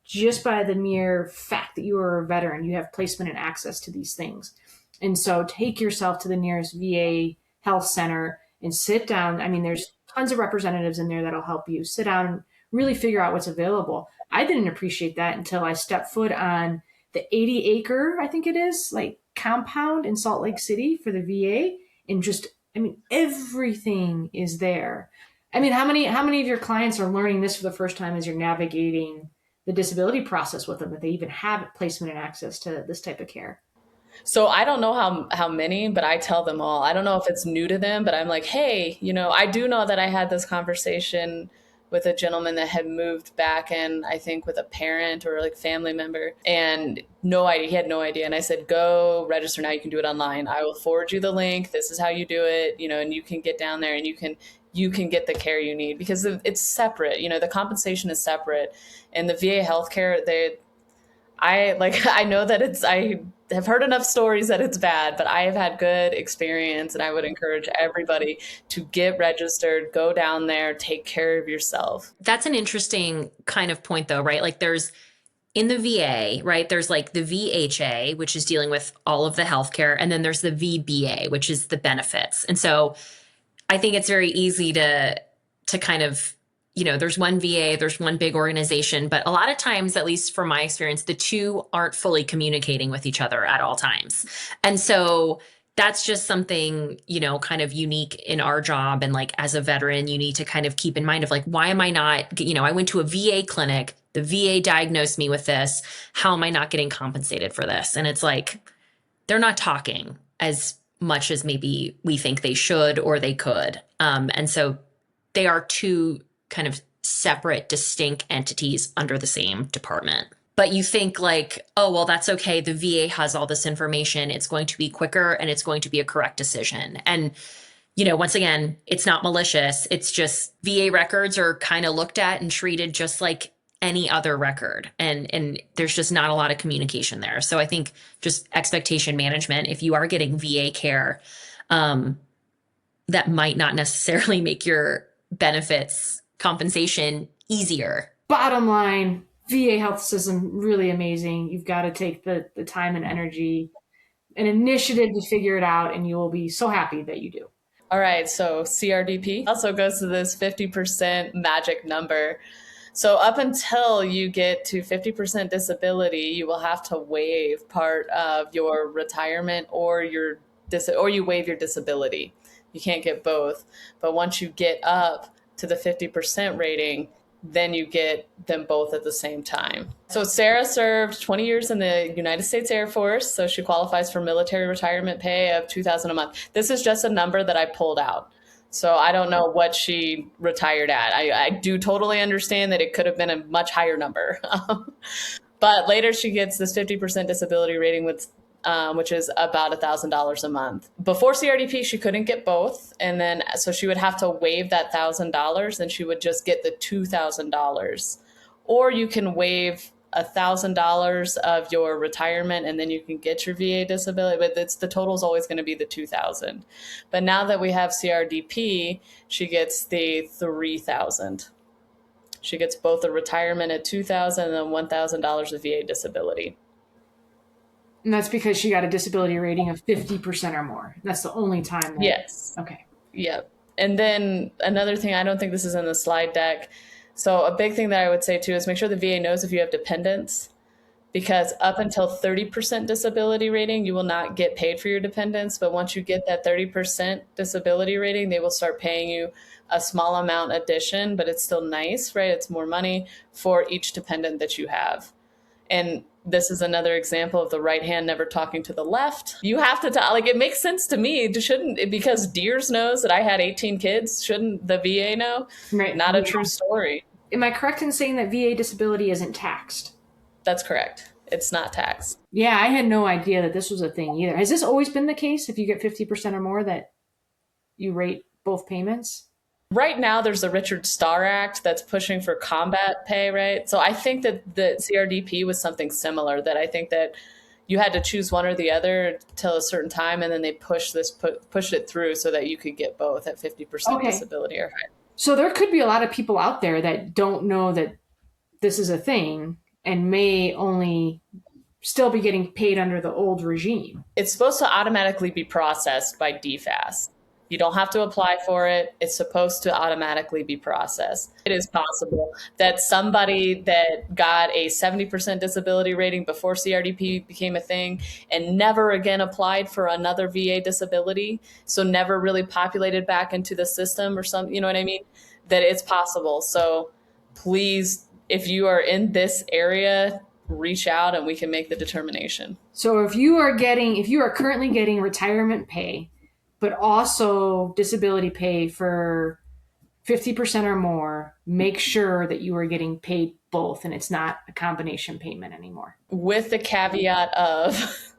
just by the mere fact that you are a veteran, you have placement and access to these things. And so take yourself to the nearest VA health center and sit down. I mean, there's tons of representatives in there that'll help you sit down and really figure out what's available. I didn't appreciate that until I stepped foot on the 80-acre, I think it is, like compound in Salt Lake City for the VA. And just, I mean, everything is there. I mean, how many of your clients are learning this for the first time as you're navigating the disability process with them, that they even have placement and access to this type of care? So I don't know how many, but I tell them all. I don't know if it's new to them, but I'm like, hey, I do know that I had this conversation with a gentleman that had moved back in, I think with a parent or like family member, and no idea. He had no idea. And I said, go register now. You can do it online. I will forward you the link. This is how you do it, and you can get down there and you can get the care you need, because it's separate. The compensation is separate, and the VA healthcare, I know that I have heard enough stories that it's bad, but I have had good experience, and I would encourage everybody to get registered, go down there, take care of yourself. That's an interesting kind of point though, right? Like there's in the VA, right, there's like the VHA, which is dealing with all of the healthcare, and then there's the VBA, which is the benefits. And so I think it's very easy to kind of, there's one VA, there's one big organization, but a lot of times, at least from my experience, the two aren't fully communicating with each other at all times. And so that's just something, kind of unique in our job. And like as a veteran, you need to kind of keep in mind of like, why am I not, I went to a VA clinic, the VA diagnosed me with this. How am I not getting compensated for this? And it's like, they're not talking as much as maybe we think they should or they could. And so they are two kind of separate, distinct entities under the same department. But you think like, oh, well, that's okay. The VA has all this information. It's going to be quicker and it's going to be a correct decision. And, once again, it's not malicious. It's just VA records are kind of looked at and treated just like any other record. And there's just not a lot of communication there. So I think just expectation management, if you are getting VA care, that might not necessarily make your benefits compensation easier. Bottom line, VA health system, really amazing. You've got to take the time and energy and initiative to figure it out, and you will be so happy that you do. All right, so CRDP also goes to this 50% magic number. So up until you get to 50% disability, you will have to waive part of your retirement or you waive your disability. You can't get both. But once you get up to the 50% rating, then you get them both at the same time. So Sarah served 20 years in the United States Air Force, so she qualifies for military retirement pay of $2,000 a month. This is just a number that I pulled out. So I don't know what she retired at. I do totally understand that it could have been a much higher number. But later she gets this 50% disability rating with which is about $1,000 a month. Before CRDP, she couldn't get both. And then, so she would have to waive that $1,000 and she would just get the $2,000. Or you can waive $1,000 of your retirement and then you can get your VA disability, but the total is always going to be the $2,000. But now that we have CRDP, she gets the $3,000. She gets both the retirement at $2,000 and then $1,000 of VA disability. And that's because she got a disability rating of 50% or more. That's the only time. Yes. Okay. Yep. And then another thing, I don't think this is in the slide deck. So a big thing that I would say too is make sure the VA knows if you have dependents, because up until 30% disability rating, you will not get paid for your dependents. But once you get that 30% disability rating, they will start paying you a small amount addition, but it's still nice, right? It's more money for each dependent that you have. And this is another example of the right hand never talking to the left. You have to talk, like, it makes sense to me. Shouldn't, because Deers knows that I had 18 kids, shouldn't the VA know? Right. Not a true story. Am I correct in saying that VA disability isn't taxed? That's correct. It's not taxed. Yeah, I had no idea that this was a thing either. Has this always been the case? If you get 50% or more, that you rate both payments? Right now, there's the Richard Starr Act that's pushing for combat pay, right? So I think that the CRDP was something similar, that I think that you had to choose one or the other till a certain time, and then they pushed it through so that you could get both at 50% disability or higher. So there could be a lot of people out there that don't know that this is a thing and may only still be getting paid under the old regime. It's supposed to automatically be processed by DFAS. You don't have to apply for it. It's supposed to automatically be processed. It is possible that somebody that got a 70% disability rating before CRDP became a thing and never again applied for another VA disability, so never really populated back into the system or something, you know what I mean? That it's possible. So please, if you are in this area, reach out and we can make the determination. So if you are currently getting retirement pay, but also disability pay for 50% or more, make sure that you are getting paid both and it's not a combination payment anymore. With the caveat of,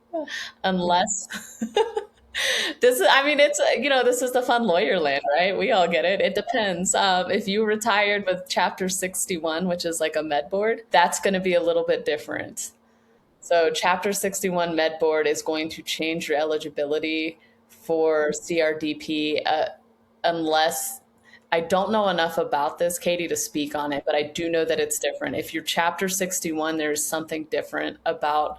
unless, this is the fun lawyer land, right? We all get it. It depends. If you retired with Chapter 61, which is like a med board, that's going to be a little bit different. So Chapter 61 med board is going to change your eligibility for CRDP unless I don't know enough about this, Katie, to speak on it, but I do know that it's different. If you're Chapter 61, there's something different about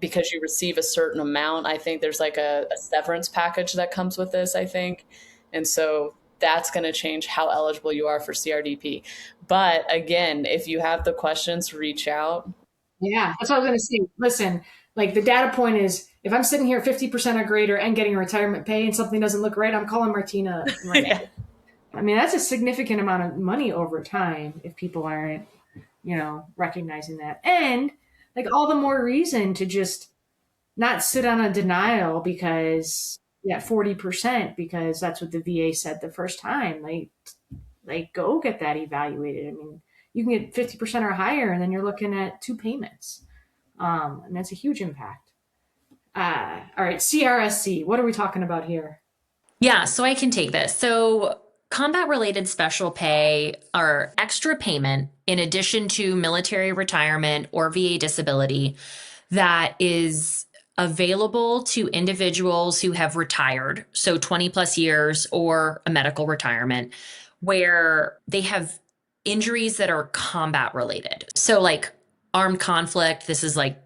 because you receive a certain amount. I think there's like a severance package that comes with this, I think. And so that's going to change how eligible you are for CRDP. But again, if you have the questions, reach out. Yeah, that's what I was going to say. Listen, like the data point is if I'm sitting here 50% or greater and getting retirement pay and something doesn't look right, I'm calling Martina and Yeah. Renee. I mean, that's a significant amount of money over time if people aren't, recognizing that. And like all the more reason to just not sit on a denial because, yeah, 40%, because that's what the VA said the first time. Like go get that evaluated. I mean, you can get 50% or higher, and then you're looking at two payments. And that's a huge impact. All right, CRSC. What are we talking about here? Yeah, so I can take this. So, combat related special pay are extra payment in addition to military retirement or VA disability that is available to individuals who have retired, so 20 plus years or a medical retirement, where they have injuries that are combat related. So, like armed conflict, this is like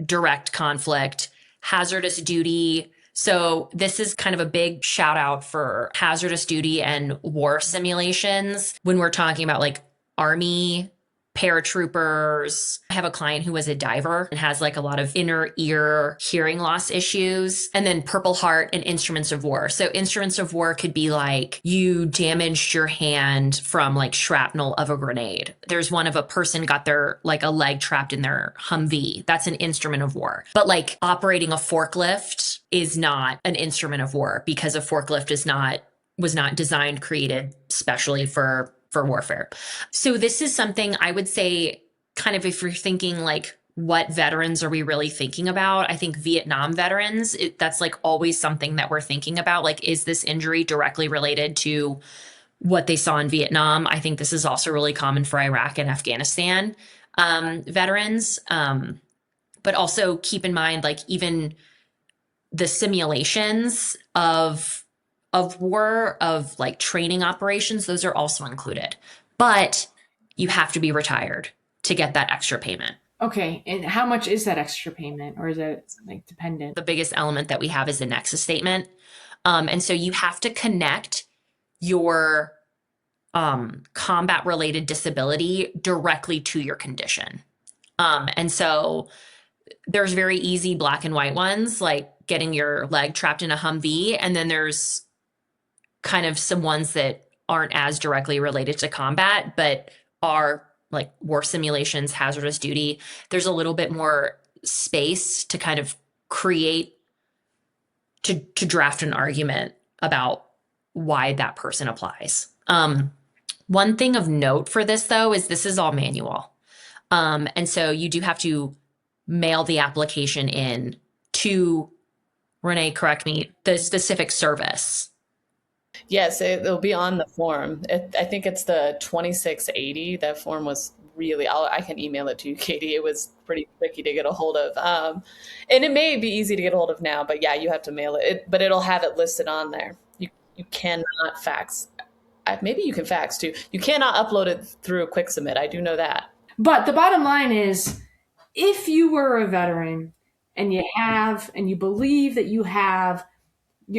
direct conflict, hazardous duty. So, this is kind of a big shout out for hazardous duty and war simulations when we're talking about like Army paratroopers. I have a client who was a diver and has like a lot of inner ear hearing loss issues. And then Purple Heart and instruments of war. So instruments of war could be like you damaged your hand from like shrapnel of a grenade. There's one of a person got their like a leg trapped in their Humvee. That's an instrument of war. But like operating a forklift is not an instrument of war because a forklift was not designed, created specially for warfare. So this is something I would say kind of if you're thinking like what veterans are we really thinking about? I think Vietnam veterans, that's like always something that we're thinking about. Like, is this injury directly related to what they saw in Vietnam? I think this is also really common for Iraq and Afghanistan veterans. But also keep in mind, like even the simulations of war, of like training operations, those are also included. But you have to be retired to get that extra payment. Okay, and how much is that extra payment, or is it like dependent? The biggest element that we have is the nexus statement. And so you have to connect your combat related disability directly to your condition. And so there's very easy black and white ones, like getting your leg trapped in a Humvee. And then there's kind of some ones that aren't as directly related to combat, but are like war simulations, hazardous duty. There's a little bit more space to kind of create, to draft an argument about why that person applies. One thing of note for this, though, is this is all manual. And so you do have to mail the application in to, Renee, correct me, the specific service. Yes, it'll be on the form. I think it's the 2680. That form was really, I can email it to you, Katie. It was pretty tricky to get a hold of. And it may be easy to get a hold of now, but yeah, you have to mail it. But it'll have it listed on there. You cannot fax. Maybe you can fax too. You cannot upload it through a quick submit. I do know that. But the bottom line is, if you were a veteran and you believe that you have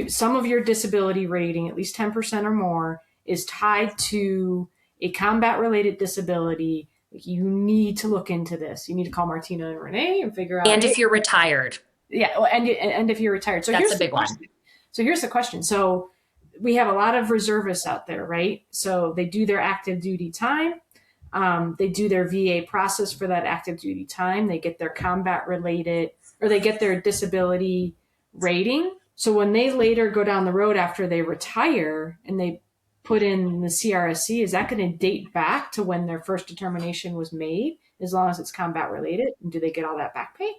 some of your disability rating, at least 10% or more, is tied to a combat related disability, you need to look into this. You need to call Martina and Renee and figure out. And if you're retired. Yeah, and if you're retired. So that's a big one. So here's the question. So we have a lot of reservists out there, right? So they do their active duty time. They do their VA process for that active duty time. They get their combat related, or they get their disability rating. So when they later go down the road after they retire and they put in the CRSC, is that going to date back to when their first determination was made, as long as it's combat related? And do they get all that back pay?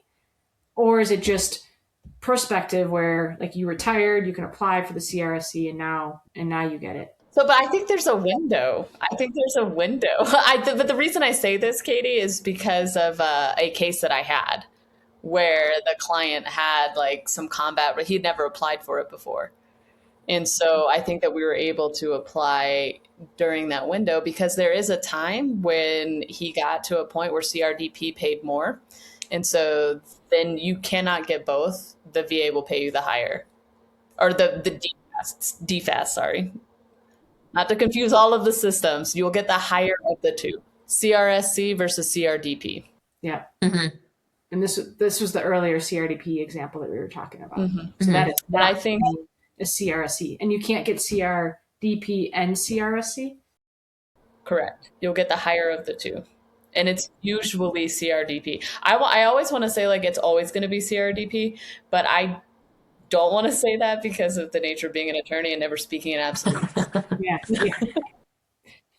Or is it just prospective where like you retired, you can apply for the CRSC and now you get it? So, but I think there's a window. But the reason I say this, Katie, is because of a case that I had where the client had like some combat, but he'd never applied for it before. And so I think that we were able to apply during that window because there is a time when he got to a point where CRDP paid more. And so then you cannot get both. The VA will pay you the higher or the DFAST, sorry. Not to confuse all of the systems. You'll get the higher of the two. CRSC versus CRDP. Yeah. Mm-hmm. And this was the earlier CRDP example that we were talking about. Mm-hmm. So that is And I not think a CRSC. And you can't get CRDP and CRSC? correct. You'll get the higher of the two. And it's usually CRDP. I always want to say like it's always going to be CRDP, but I don't want to say that because of the nature of being an attorney and never speaking in absolutes. Yeah.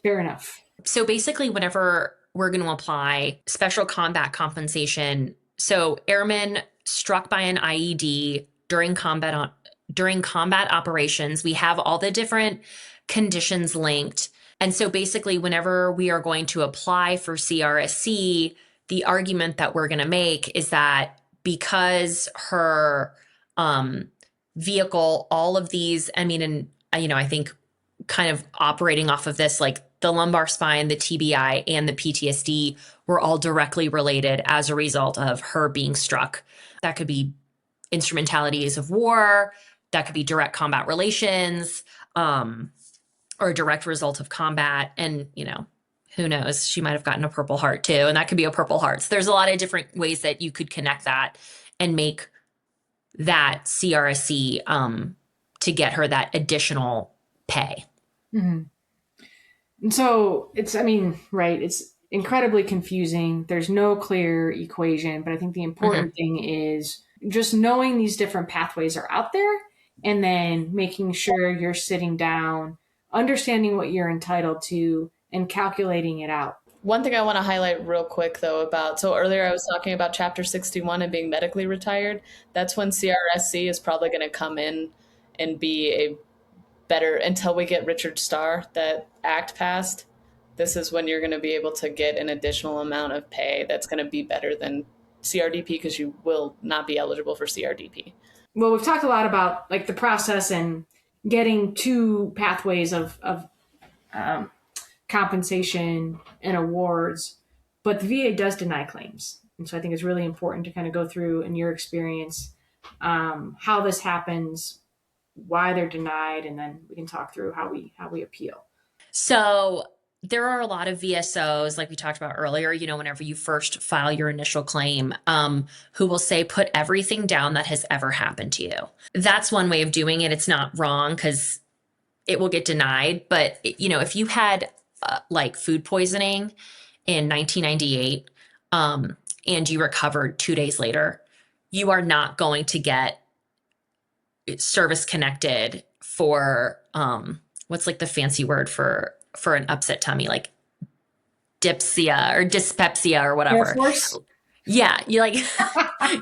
Fair enough. So basically, whenever we're going to apply special combat compensation, so airmen struck by an IED during combat operations, we have all the different conditions linked. And so basically, whenever we are going to apply for CRSC, the argument that we're going to make is that because her vehicle, all of these, I mean, and I think kind of operating off of this, like the lumbar spine, the TBI, and the PTSD were all directly related as a result of her being struck. That could be instrumentalities of war, that could be direct combat relations, or a direct result of combat. And, who knows, she might have gotten a Purple Heart too, and that could be a Purple Heart. So there's a lot of different ways that you could connect that and make that CRSC to get her that additional pay. Mm-hmm. And so it's incredibly confusing. There's no clear equation, but I think the important thing is just knowing these different pathways are out there and then making sure you're sitting down, understanding what you're entitled to, and calculating it out. One thing I want to highlight real quick, though, so earlier I was talking about Chapter 61 and being medically retired. That's when CRSC is probably going to come in and be a better, until we get Richard Starr, that act passed. This is when you're going to be able to get an additional amount of pay that's going to be better than CRDP because you will not be eligible for CRDP. Well, we've talked a lot about like the process and getting two pathways of compensation and awards, but the VA does deny claims. And so I think it's really important to kind of go through, in your experience, how this happens, why they're denied, and then we can talk through how we appeal. So there are a lot of VSOs, like we talked about earlier, whenever you first file your initial claim, who will say, put everything down that has ever happened to you. That's one way of doing it. It's not wrong because it will get denied. But, if you had like food poisoning in 1998 and you recovered 2 days later, you are not going to get service connected for what's like the fancy word for an upset tummy, like dyspepsia or dyspepsia or whatever. Yeah, you're like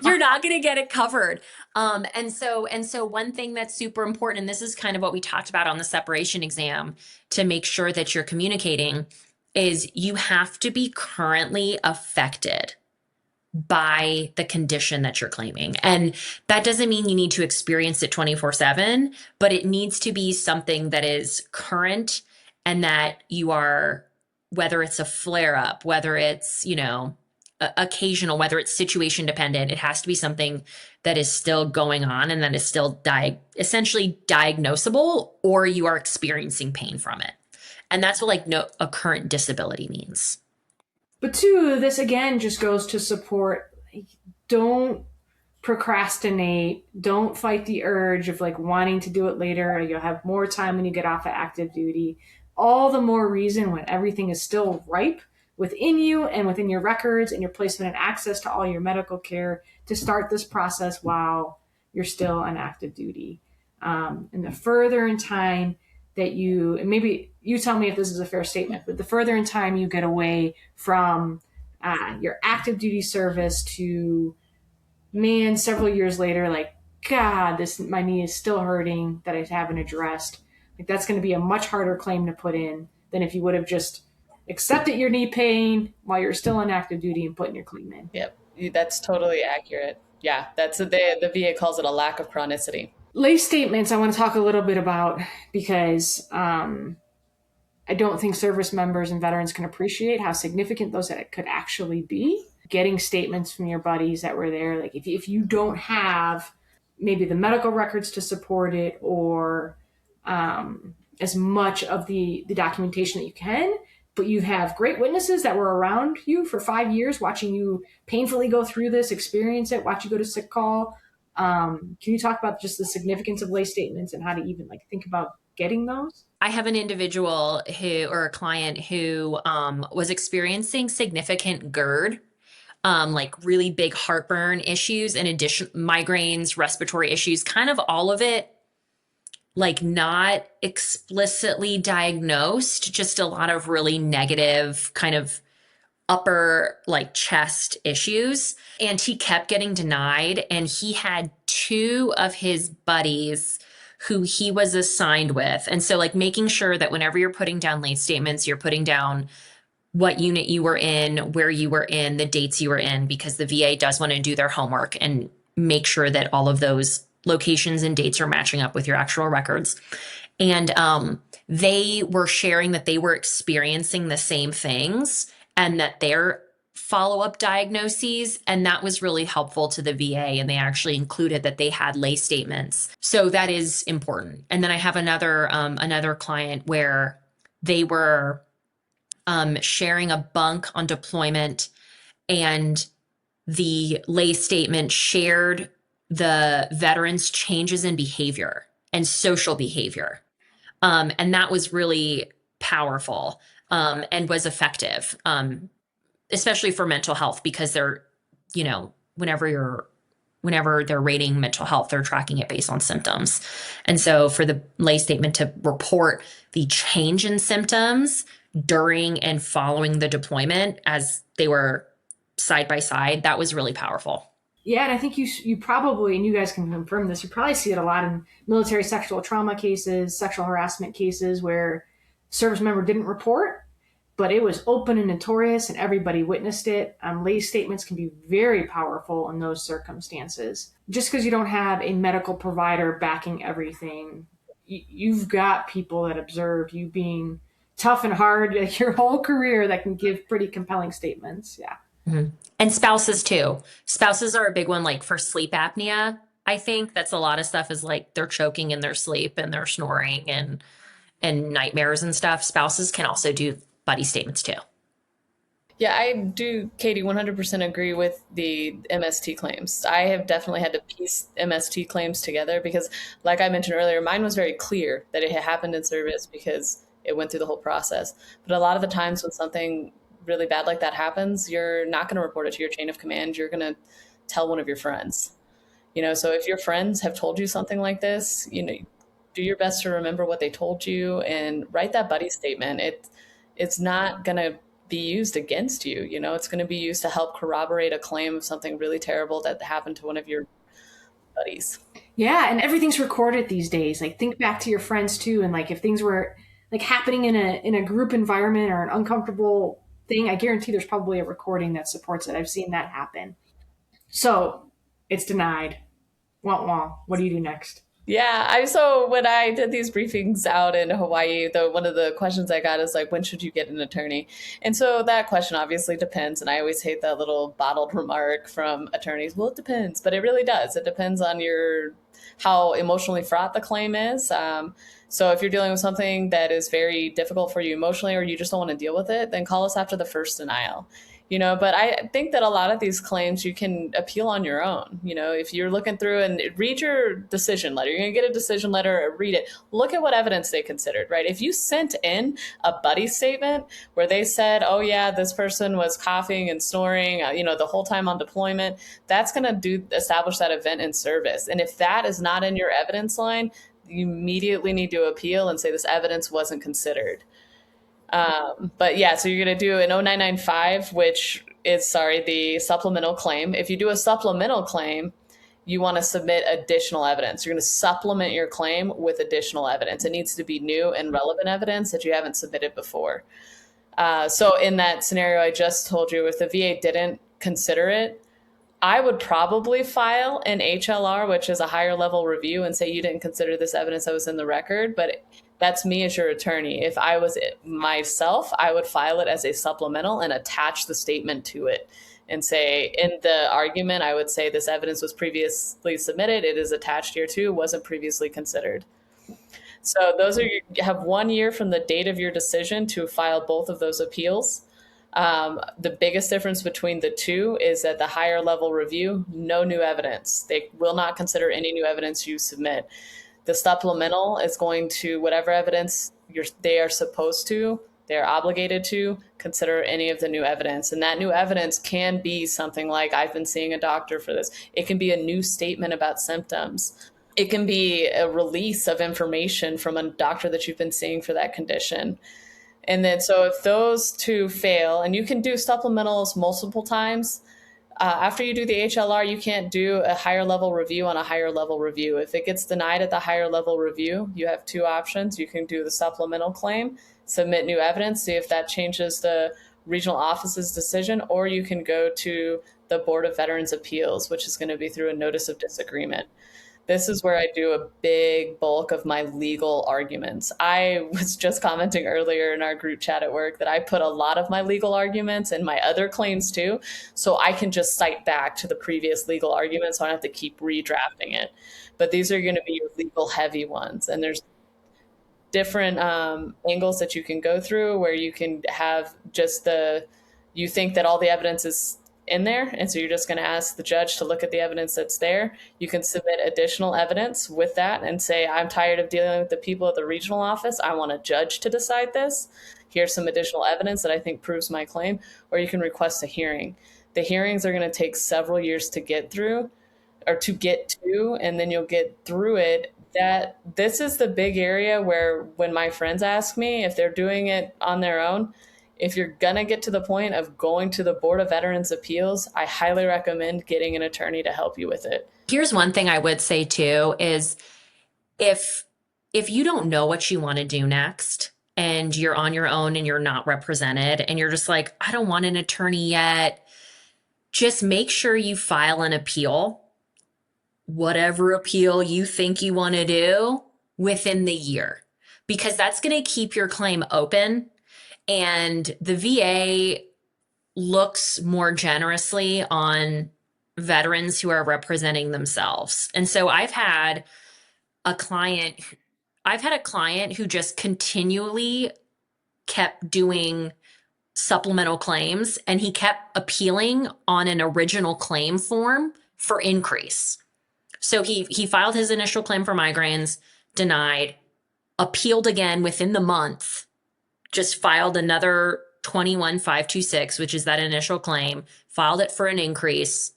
you're not going to get it covered. And so one thing that's super important, and this is kind of what we talked about on the separation exam to make sure that you're communicating, is you have to be currently affected by the condition that you're claiming. And that doesn't mean you need to experience it 24/7, but it needs to be something that is current and that you are, whether it's a flare up, whether it's, occasional, whether it's situation dependent, it has to be something that is still going on and that is still essentially diagnosable, or you are experiencing pain from it. And that's what a current disability means. But two, this again just goes to support, don't procrastinate, don't fight the urge of wanting to do it later. You'll have more time when you get off of active duty. All the more reason, when everything is still ripe within you and within your records and your placement and access to all your medical care, to start this process while you're still on active duty. And the further in time that and maybe you tell me if this is a fair statement, but the further in time you get away from your active duty service to, several years later, God, my knee is still hurting that I haven't addressed. That's going to be a much harder claim to put in than if you would have just accepted your knee pain while you're still on active duty and putting your claim in. Yep, that's totally accurate. Yeah, that's the VA calls it a lack of chronicity. Lay statements I want to talk a little bit about because I don't think service members and veterans can appreciate how significant those could actually be. Getting statements from your buddies that were there, like if you don't have maybe the medical records to support it, or as much of the documentation that you can, but you have great witnesses that were around you for 5 years, watching you painfully go through this, experience it, watch you go to sick call. Can you talk about just the significance of lay statements and how to even like think about getting those? I have an individual who, or a client who was experiencing significant GERD, like really big heartburn issues, in addition, migraines, respiratory issues, kind of all of it, like not explicitly diagnosed, just a lot of really negative kind of upper like chest issues. And he kept getting denied. And he had two of his buddies who he was assigned with. And so, like, making sure that whenever you're putting down late statements, you're putting down what unit you were in, where you were in, the dates you were in, because the VA does want to do their homework and make sure that all of those locations and dates are matching up with your actual records. And they were sharing that they were experiencing the same things and that their follow-up diagnoses, and that was really helpful to the VA, and they actually included that they had lay statements. So that is important. And then I have another client where they were sharing a bunk on deployment, and the lay statement shared the veterans' changes in behavior and social behavior. And that was really powerful and was effective, especially for mental health, because they're, you know, whenever they're rating mental health, they're tracking it based on symptoms. And so for the lay statement to report the change in symptoms during and following the deployment as they were side by side, that was really powerful. Yeah, and I think you probably, and you guys can confirm this, you probably see it a lot in military sexual trauma cases, sexual harassment cases where service member didn't report, but it was open and notorious and everybody witnessed it. Lay statements can be very powerful in those circumstances. Just because you don't have a medical provider backing everything, you've got people that observed you being tough and hard like, your whole career that can give pretty compelling statements. Yeah. Mm-hmm. And spouses too. Spouses are a big one, like for sleep apnea. I think that's a lot of stuff is like they're choking in their sleep and they're snoring and nightmares and stuff. Spouses can also do buddy statements too. Yeah, I do, Katie, 100% agree with the MST claims. I have definitely had to piece MST claims together because, like I mentioned earlier, mine was very clear that it had happened in service because it went through the whole process. But a lot of the times when something really bad like that happens, you're not going to report it to your chain of command. You're going to tell one of your friends. So if your friends have told you something like this, do your best to remember what they told you and write that buddy statement. It's not going to be used against you. It's going to be used to help corroborate a claim of something really terrible that happened to one of your buddies. Yeah, and everything's recorded these days. Like think back to your friends too, and like if things were like happening in a group environment or an uncomfortable thing, I guarantee there's probably a recording that supports it. I've seen that happen. So it's denied. Wah wah. What do you do next? Yeah, so when I did these briefings out in Hawaii, one of the questions I got is like, when should you get an attorney? And so that question obviously depends. And I always hate that little bottled remark from attorneys. Well, it depends, but it really does. It depends on how emotionally fraught the claim is. So if you're dealing with something that is very difficult for you emotionally, or you just don't want to deal with it, then call us after the first denial. But I think that a lot of these claims you can appeal on your own. If you're looking through and read your decision letter, you're going to get a decision letter, read it, look at what evidence they considered, right? If you sent in a buddy statement where they said, oh yeah, this person was coughing and snoring, the whole time on deployment, that's going to establish that event in service. And if that is not in your evidence line, you immediately need to appeal and say this evidence wasn't considered. But yeah, so you're going to do an 0995, which is, the supplemental claim. If you do a supplemental claim, you want to submit additional evidence. You're going to supplement your claim with additional evidence. It needs to be new and relevant evidence that you haven't submitted before. So in that scenario I just told you, if the VA didn't consider it, I would probably file an HLR, which is a higher level review, and say you didn't consider this evidence that was in the record. But that's me as your attorney. If I was myself, I would file it as a supplemental and attach the statement to it and say, in the argument, I would say this evidence was previously submitted. It is attached here too, wasn't previously considered. So those are you have 1 year from the date of your decision to file both of those appeals. The biggest difference between the two is that the higher level review, no new evidence. They will not consider any new evidence you submit. The supplemental is going to whatever evidence they are supposed to, they're obligated to consider any of the new evidence. And that new evidence can be something like, I've been seeing a doctor for this. It can be a new statement about symptoms. It can be a release of information from a doctor that you've been seeing for that condition. And then, so if those two fail, and you can do supplementals multiple times, after you do the HLR, you can't do a higher level review on a higher level review. If it gets denied at the higher level review, you have two options. You can do the supplemental claim, submit new evidence, see if that changes the regional office's decision, or you can go to the Board of Veterans Appeals, which is going to be through a notice of disagreement. This is where I do a big bulk of my legal arguments. I was just commenting earlier in our group chat at work that I put a lot of my legal arguments and my other claims too, so I can just cite back to the previous legal arguments, so I don't have to keep redrafting it. But these are going to be your legal heavy ones, and there's different angles that you can go through where you can have just you think that all the evidence is in there, and so you're just going to ask the judge to look at the evidence that's there. You can submit additional evidence with that and say, I'm tired of dealing with the people at the regional office. I want a judge to decide this. Here's some additional evidence that I think proves my claim. Or you can request a hearing. The hearings are going to take several years to get through, or to get to, and then you'll get through it. That this is the big area where, when my friends ask me if they're doing it on their own, if you're going to get to the point of going to the Board of Veterans Appeals, I highly recommend getting an attorney to help you with it. Here's one thing I would say too is if you don't know what you want to do next and you're on your own and you're not represented and you're just like, I don't want an attorney yet, just make sure you file an appeal, whatever appeal you think you want to do, within the year, because that's going to keep your claim open. And the VA looks more generously on veterans who are representing themselves. And so I've had a client who just continually kept doing supplemental claims, and he kept appealing on an original claim form for increase. So he filed his initial claim for migraines, denied, appealed again within the month, just filed another 21526, which is that initial claim, filed it for an increase,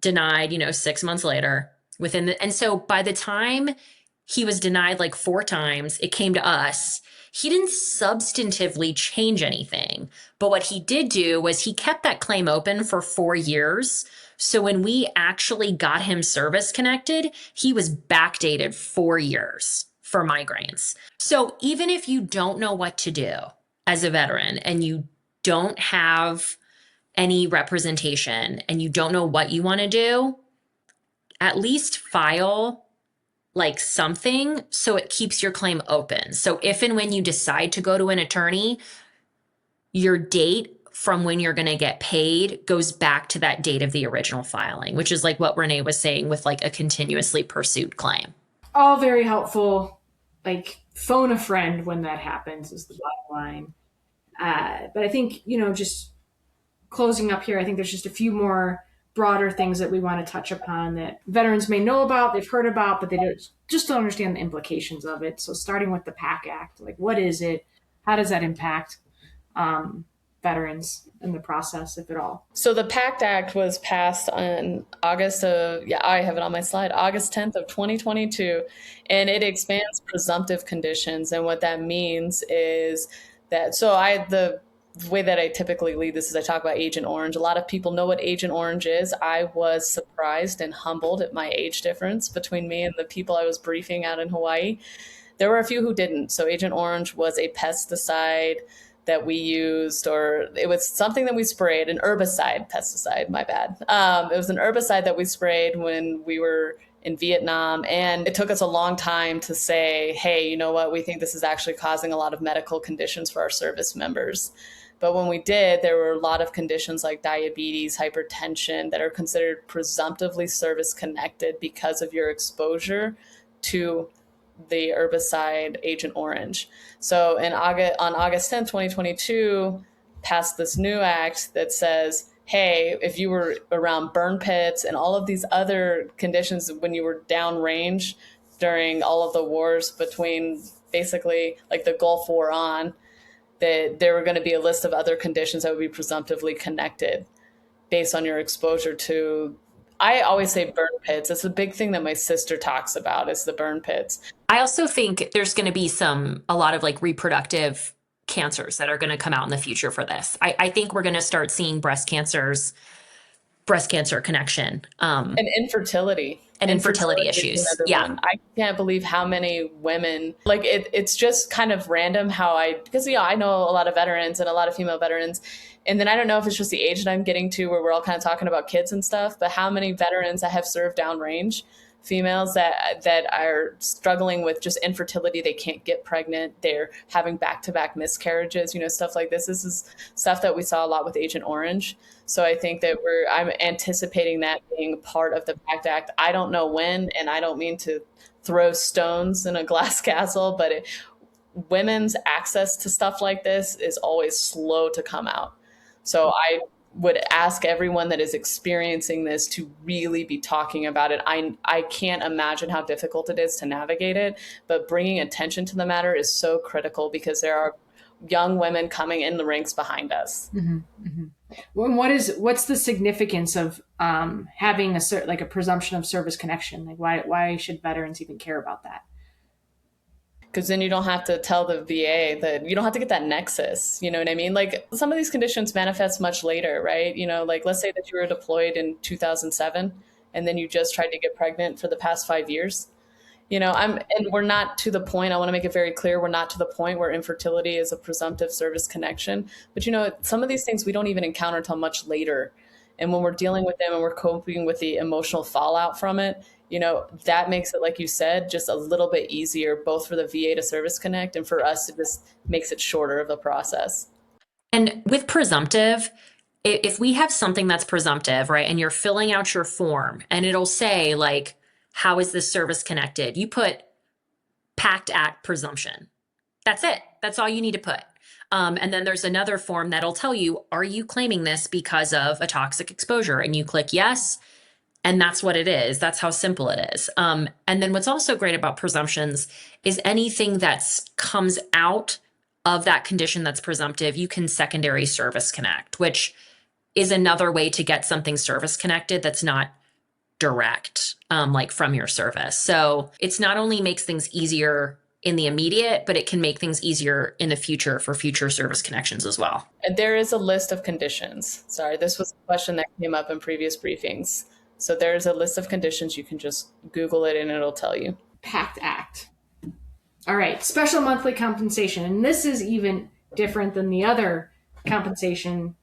denied, 6 months later and so by the time he was denied like 4 times, it came to us. He didn't substantively change anything, but what he did do was he kept that claim open for 4 years. So when we actually got him service connected, he was backdated 4 years for migraines. So even if you don't know what to do as a veteran and you don't have any representation and you don't know what you want to do, at least file like something so it keeps your claim open. So if and when you decide to go to an attorney, your date from when you're going to get paid goes back to that date of the original filing, which is like what Renee was saying with like a continuously pursued claim. All very helpful. Like, phone a friend when that happens is the bottom line. But I think, just closing up here, I think there's just a few more broader things that we want to touch upon that veterans may know about, they've heard about, but they don't understand the implications of it. So starting with the PAC Act, like, what is it? How does that impact veterans in the process, if at all? So the PACT Act was passed on August 10th of 2022, and it expands presumptive conditions. And what that means is that, the way that I typically lead this is I talk about Agent Orange. A lot of people know what Agent Orange is. I was surprised and humbled at my age difference between me and the people I was briefing out in Hawaii. There were a few who didn't. So Agent Orange was a pesticide that we used, or it was something that we sprayed, an herbicide, pesticide, my bad. It was an herbicide that we sprayed when we were in Vietnam. And it took us a long time to say, hey, you know what? We think this is actually causing a lot of medical conditions for our service members. But when we did, there were a lot of conditions like diabetes, hypertension that are considered presumptively service connected because of your exposure to the herbicide Agent Orange. So on August 10th, 2022, passed this new act that says, hey, if you were around burn pits and all of these other conditions when you were downrange during all of the wars between basically like the Gulf War on, that there were going to be a list of other conditions that would be presumptively connected based on your exposure to, I always say burn pits. It's a big thing that my sister talks about, is the burn pits. I also think there's going to be a lot of like reproductive cancers that are going to come out in the future for this. I think we're going to start seeing breast cancer connection. And infertility. And infertility issues. Yeah. One. I can't believe how many women, like it's just kind of random because I know a lot of veterans and a lot of female veterans. And then I don't know if it's just the age that I'm getting to where we're all kind of talking about kids and stuff, but how many veterans that have served downrange, females that are struggling with just infertility. They can't get pregnant. They're having back-to-back miscarriages, stuff like this. This is stuff that we saw a lot with Agent Orange. So I think that I'm anticipating that being part of the PACT Act. I don't know when, and I don't mean to throw stones in a glass castle, but women's access to stuff like this is always slow to come out. So I would ask everyone that is experiencing this to really be talking about it. I can't imagine how difficult it is to navigate it, but bringing attention to the matter is so critical because there are young women coming in the ranks behind us. Mm-hmm, mm-hmm. Well, what's the significance of having a presumption of service connection? Like why should veterans even care about that? Because then you don't have to tell the VA that you don't have to get that nexus. You know what I mean? Like some of these conditions manifest much later, right? Like let's say that you were deployed in 2007 and then you just tried to get pregnant for the past 5 years. And we're not to the point, I want to make it very clear, we're not to the point where infertility is a presumptive service connection. But, some of these things we don't even encounter until much later. And when we're dealing with them and we're coping with the emotional fallout from it, that makes it, like you said, just a little bit easier, both for the VA to service connect and for us to just makes it shorter of the process. And with presumptive, if we have something that's presumptive, right, and you're filling out your form and it'll say like, how is this service connected? You put PACT Act presumption. That's it. That's all you need to put. And then there's another form that'll tell you, are you claiming this because of a toxic exposure? And you click yes. And that's what it is. That's how simple it is. And then what's also great about presumptions is anything that comes out of that condition that's presumptive, you can secondary service connect, which is another way to get something service connected that's not direct, like from your service. So it's not only makes things easier in the immediate, but it can make things easier in the future for future service connections as well. And there is a list of conditions. Sorry, this was a question that came up in previous briefings. So there's a list of conditions. You can just Google it and it'll tell you. PACT Act. All right. Special monthly compensation. And this is even different than the other compensation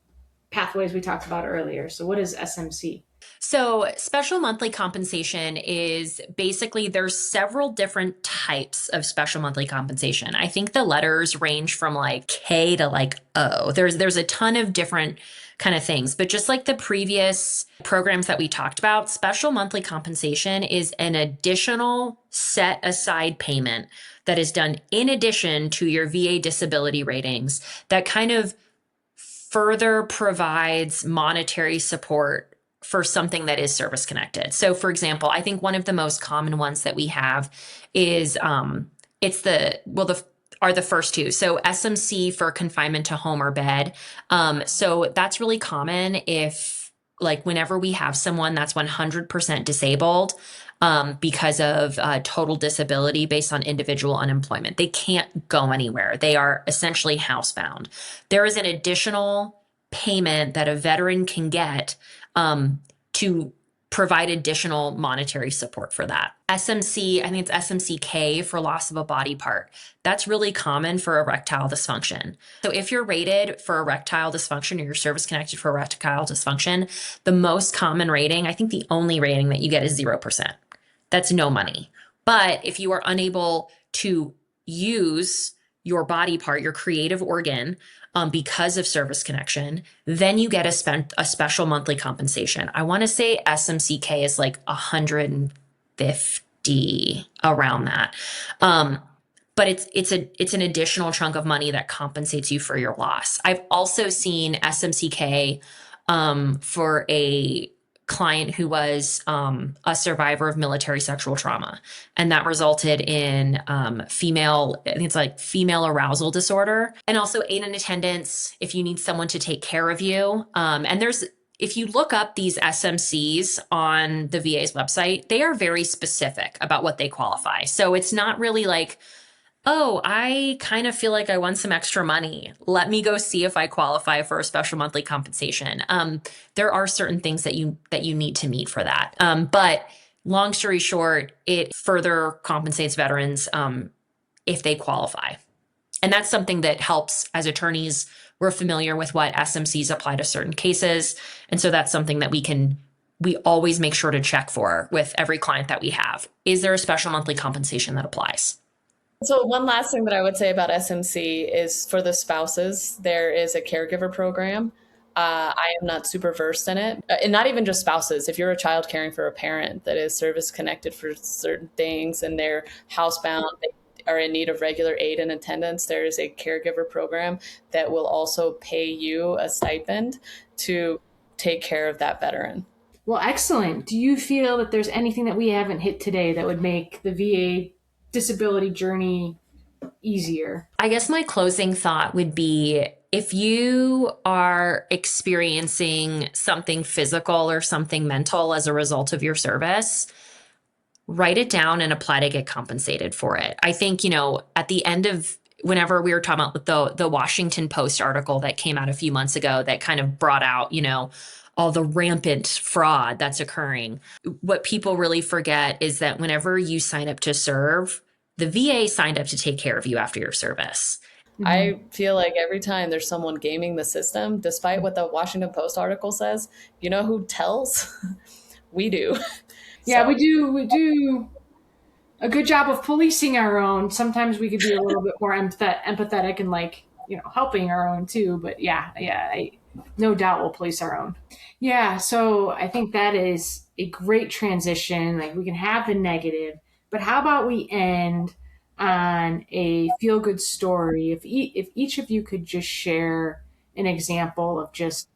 pathways we talked about earlier. So what is SMC? So special monthly compensation is basically there's several different types of special monthly compensation. I think the letters range from like K to like O. There's a ton of different kind of things, but just like the previous programs that we talked about, special monthly compensation is an additional set aside payment that is done in addition to your VA disability ratings that kind of further provides monetary support for something that is service connected. So for example, I think one of the most common ones that we have is the first two. So SMC for confinement to home or bed. So that's really common if like whenever we have someone that's 100% disabled because of total disability based on individual unemployment. They can't go anywhere. They are essentially housebound. There is an additional payment that a veteran can get to provide additional monetary support for that. SMC, I think it's SMCK for loss of a body part. That's really common for erectile dysfunction. So if you're rated for erectile dysfunction or you're service connected for erectile dysfunction, the most common rating, I think the only rating that you get is 0%. That's no money. But if you are unable to use your body part, your creative organ, because of service connection, then you get a special monthly compensation. I want to say SMCK is like 150 around that. But it's an additional chunk of money that compensates you for your loss. I've also seen SMCK for a client who was a survivor of military sexual trauma, and that resulted in female, I think it's like female arousal disorder, and also aid in attendance if you need someone to take care of you. And if you look up these SMCs on the VA's website, they are very specific about what they qualify. So it's not really like, oh, I kind of feel like I want some extra money. Let me go see if I qualify for a special monthly compensation. There are certain things that you need to meet for that. But long story short, it further compensates veterans if they qualify. And that's something that helps as attorneys. We're familiar with what SMCs apply to certain cases. And so that's something that we always make sure to check for with every client that we have. Is there a special monthly compensation that applies? So one last thing that I would say about SMC is for the spouses, there is a caregiver program. I am not super versed in it. And not even just spouses. If you're a child caring for a parent that is service connected for certain things and they're housebound, they are in need of regular aid and attendance, there is a caregiver program that will also pay you a stipend to take care of that veteran. Well, excellent. Do you feel that there's anything that we haven't hit today that would make the VA disability journey easier? I guess my closing thought would be, if you are experiencing something physical or something mental as a result of your service, write it down and apply to get compensated for it. I think, at the end of whenever we were talking about the Washington Post article that came out a few months ago that kind of brought out, all the rampant fraud that's occurring. What people really forget is that whenever you sign up to serve, the VA signed up to take care of you after your service. I feel like every time there's someone gaming the system, despite what the Washington Post article says, you know who tells? We do. Yeah, we do a good job of policing our own. Sometimes we could be a little bit more empathetic and helping our own too. But I no doubt we'll police our own. Yeah, so I think that is a great transition. Like, we can have the negative, but how about we end on a feel-good story? If each of you could just share an example of just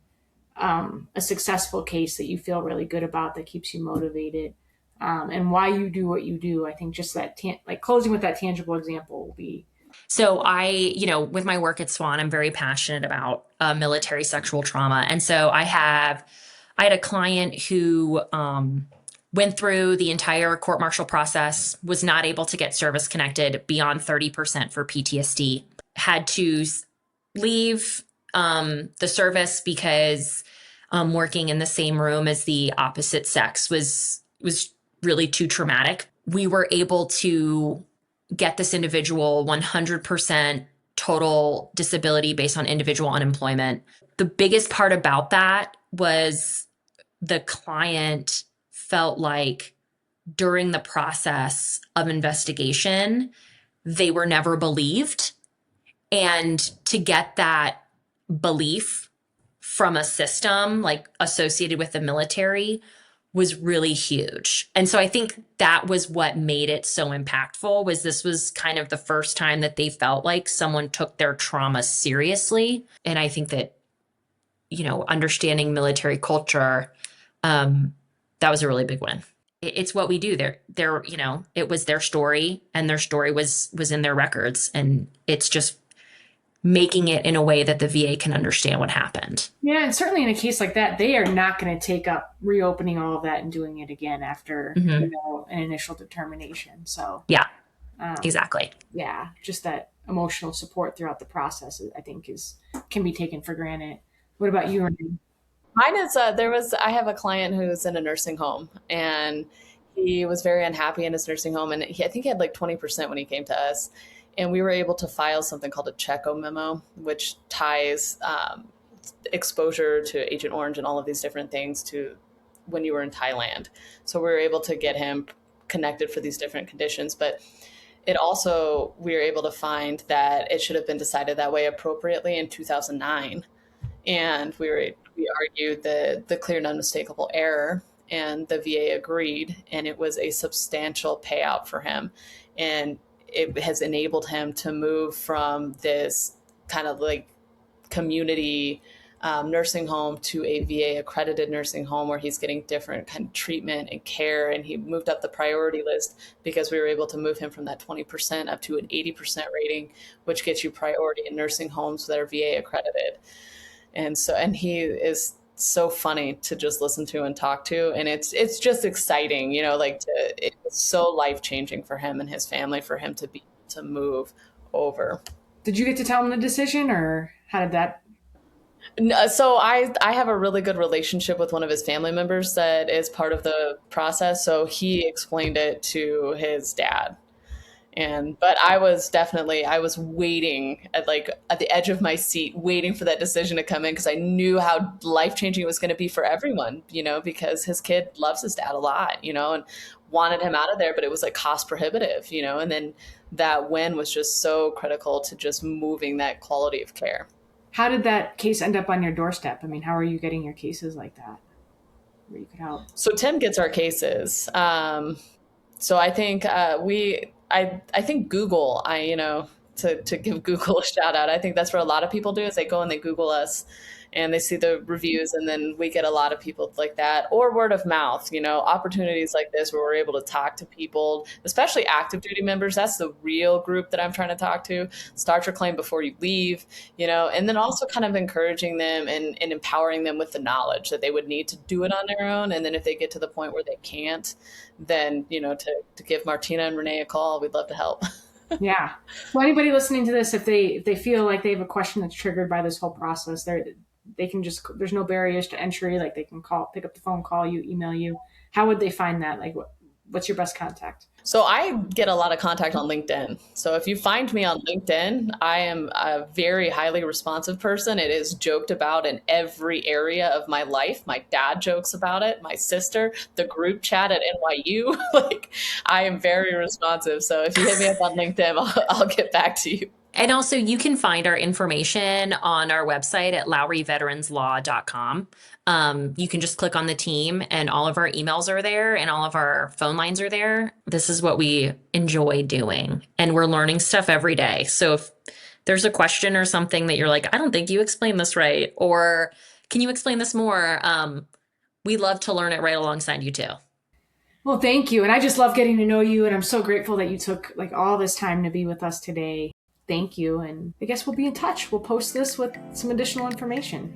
a successful case that you feel really good about, that keeps you motivated, and why you do what you do. I think just that, closing with that tangible example will be. So with my work at Swan, I'm very passionate about military sexual trauma. And so I had a client who went through the entire court-martial process, was not able to get service connected beyond 30% for PTSD, had to leave the service because working in the same room as the opposite sex was really too traumatic. We were able to get this individual 100% total disability based on individual unemployment. The biggest part about that was the client felt like during the process of investigation, they were never believed. And to get that belief from a system like associated with the military was really huge. And so I think that was what made it so impactful, was this was kind of the first time that they felt like someone took their trauma seriously. And I think that, understanding military culture, that was a really big win. It's what we do. It was their story, and their story was in their records, and it's just making it in a way that the VA can understand what happened. Yeah, and certainly in a case like that, they are not going to take up reopening all of that and doing it again after an initial determination. So yeah, exactly. Yeah, just that emotional support throughout the process, I think, can be taken for granted. What about you, Renee? Mine is I have a client who's in a nursing home, and he was very unhappy in his nursing home, and I think he had like 20% when he came to us, and we were able to file something called a Checo memo, which ties exposure to Agent Orange and all of these different things to when you were in Thailand. So we were able to get him connected for these different conditions, but it also we were able to find that it should have been decided that way appropriately in 2009, and we argued the clear and unmistakable error, and the VA agreed, and it was a substantial payout for him, and it has enabled him to move from this kind of like community nursing home to a VA accredited nursing home where he's getting different kind of treatment and care. And he moved up the priority list because we were able to move him from that 20% up to an 80% rating, which gets you priority in nursing homes that are VA accredited. And he is so funny to just listen to and talk to, and it's just exciting, like it's so life changing for him and his family for him to be to move over. Did you get to tell him the decision, or how did that? So I have a really good relationship with one of his family members that is part of the process. So he explained it to his dad. But I was waiting at the edge of my seat, waiting for that decision to come in because I knew how life changing it was going to be for everyone, because his kid loves his dad a lot, and wanted him out of there, but it was like cost prohibitive, and then that win was just so critical to just moving that quality of care. How did that case end up on your doorstep? I mean, how are you getting your cases like that where you could help? So Tim gets our cases. So I think I think Google, to give Google a shout out. I think that's what a lot of people do is they go and they Google us and they see the reviews, and then we get a lot of people like that, or word of mouth, opportunities like this where we're able to talk to people, especially active duty members. That's the real group that I'm trying to talk to. Start your claim before you leave, and then also kind of encouraging them and empowering them with the knowledge that they would need to do it on their own. And then if they get to the point where they can't, then, to give Martina and Renee a call, we'd love to help. Yeah. Well, anybody listening to this, if they feel like they have a question that's triggered by this whole process, they can just, there's no barriers to entry. Like they can pick up the phone, call you, email you. How would they find that? Like what's your best contact? So I get a lot of contact on LinkedIn. So if you find me on LinkedIn, I am a very highly responsive person. It is joked about in every area of my life. My dad jokes about it, my sister, the group chat at NYU. Like I am very responsive. So if you hit me up on LinkedIn, I'll get back to you. And also, you can find our information on our website at lowryveteranslaw.com. You can just click on the team, and all of our emails are there, and all of our phone lines are there. This is what we enjoy doing, and we're learning stuff every day. So if there's a question or something that you're like, I don't think you explained this right, or can you explain this more? We love to learn it right alongside you too. Well, thank you. And I just love getting to know you. And I'm so grateful that you took like all this time to be with us today. Thank you. And I guess we'll be in touch. We'll post this with some additional information.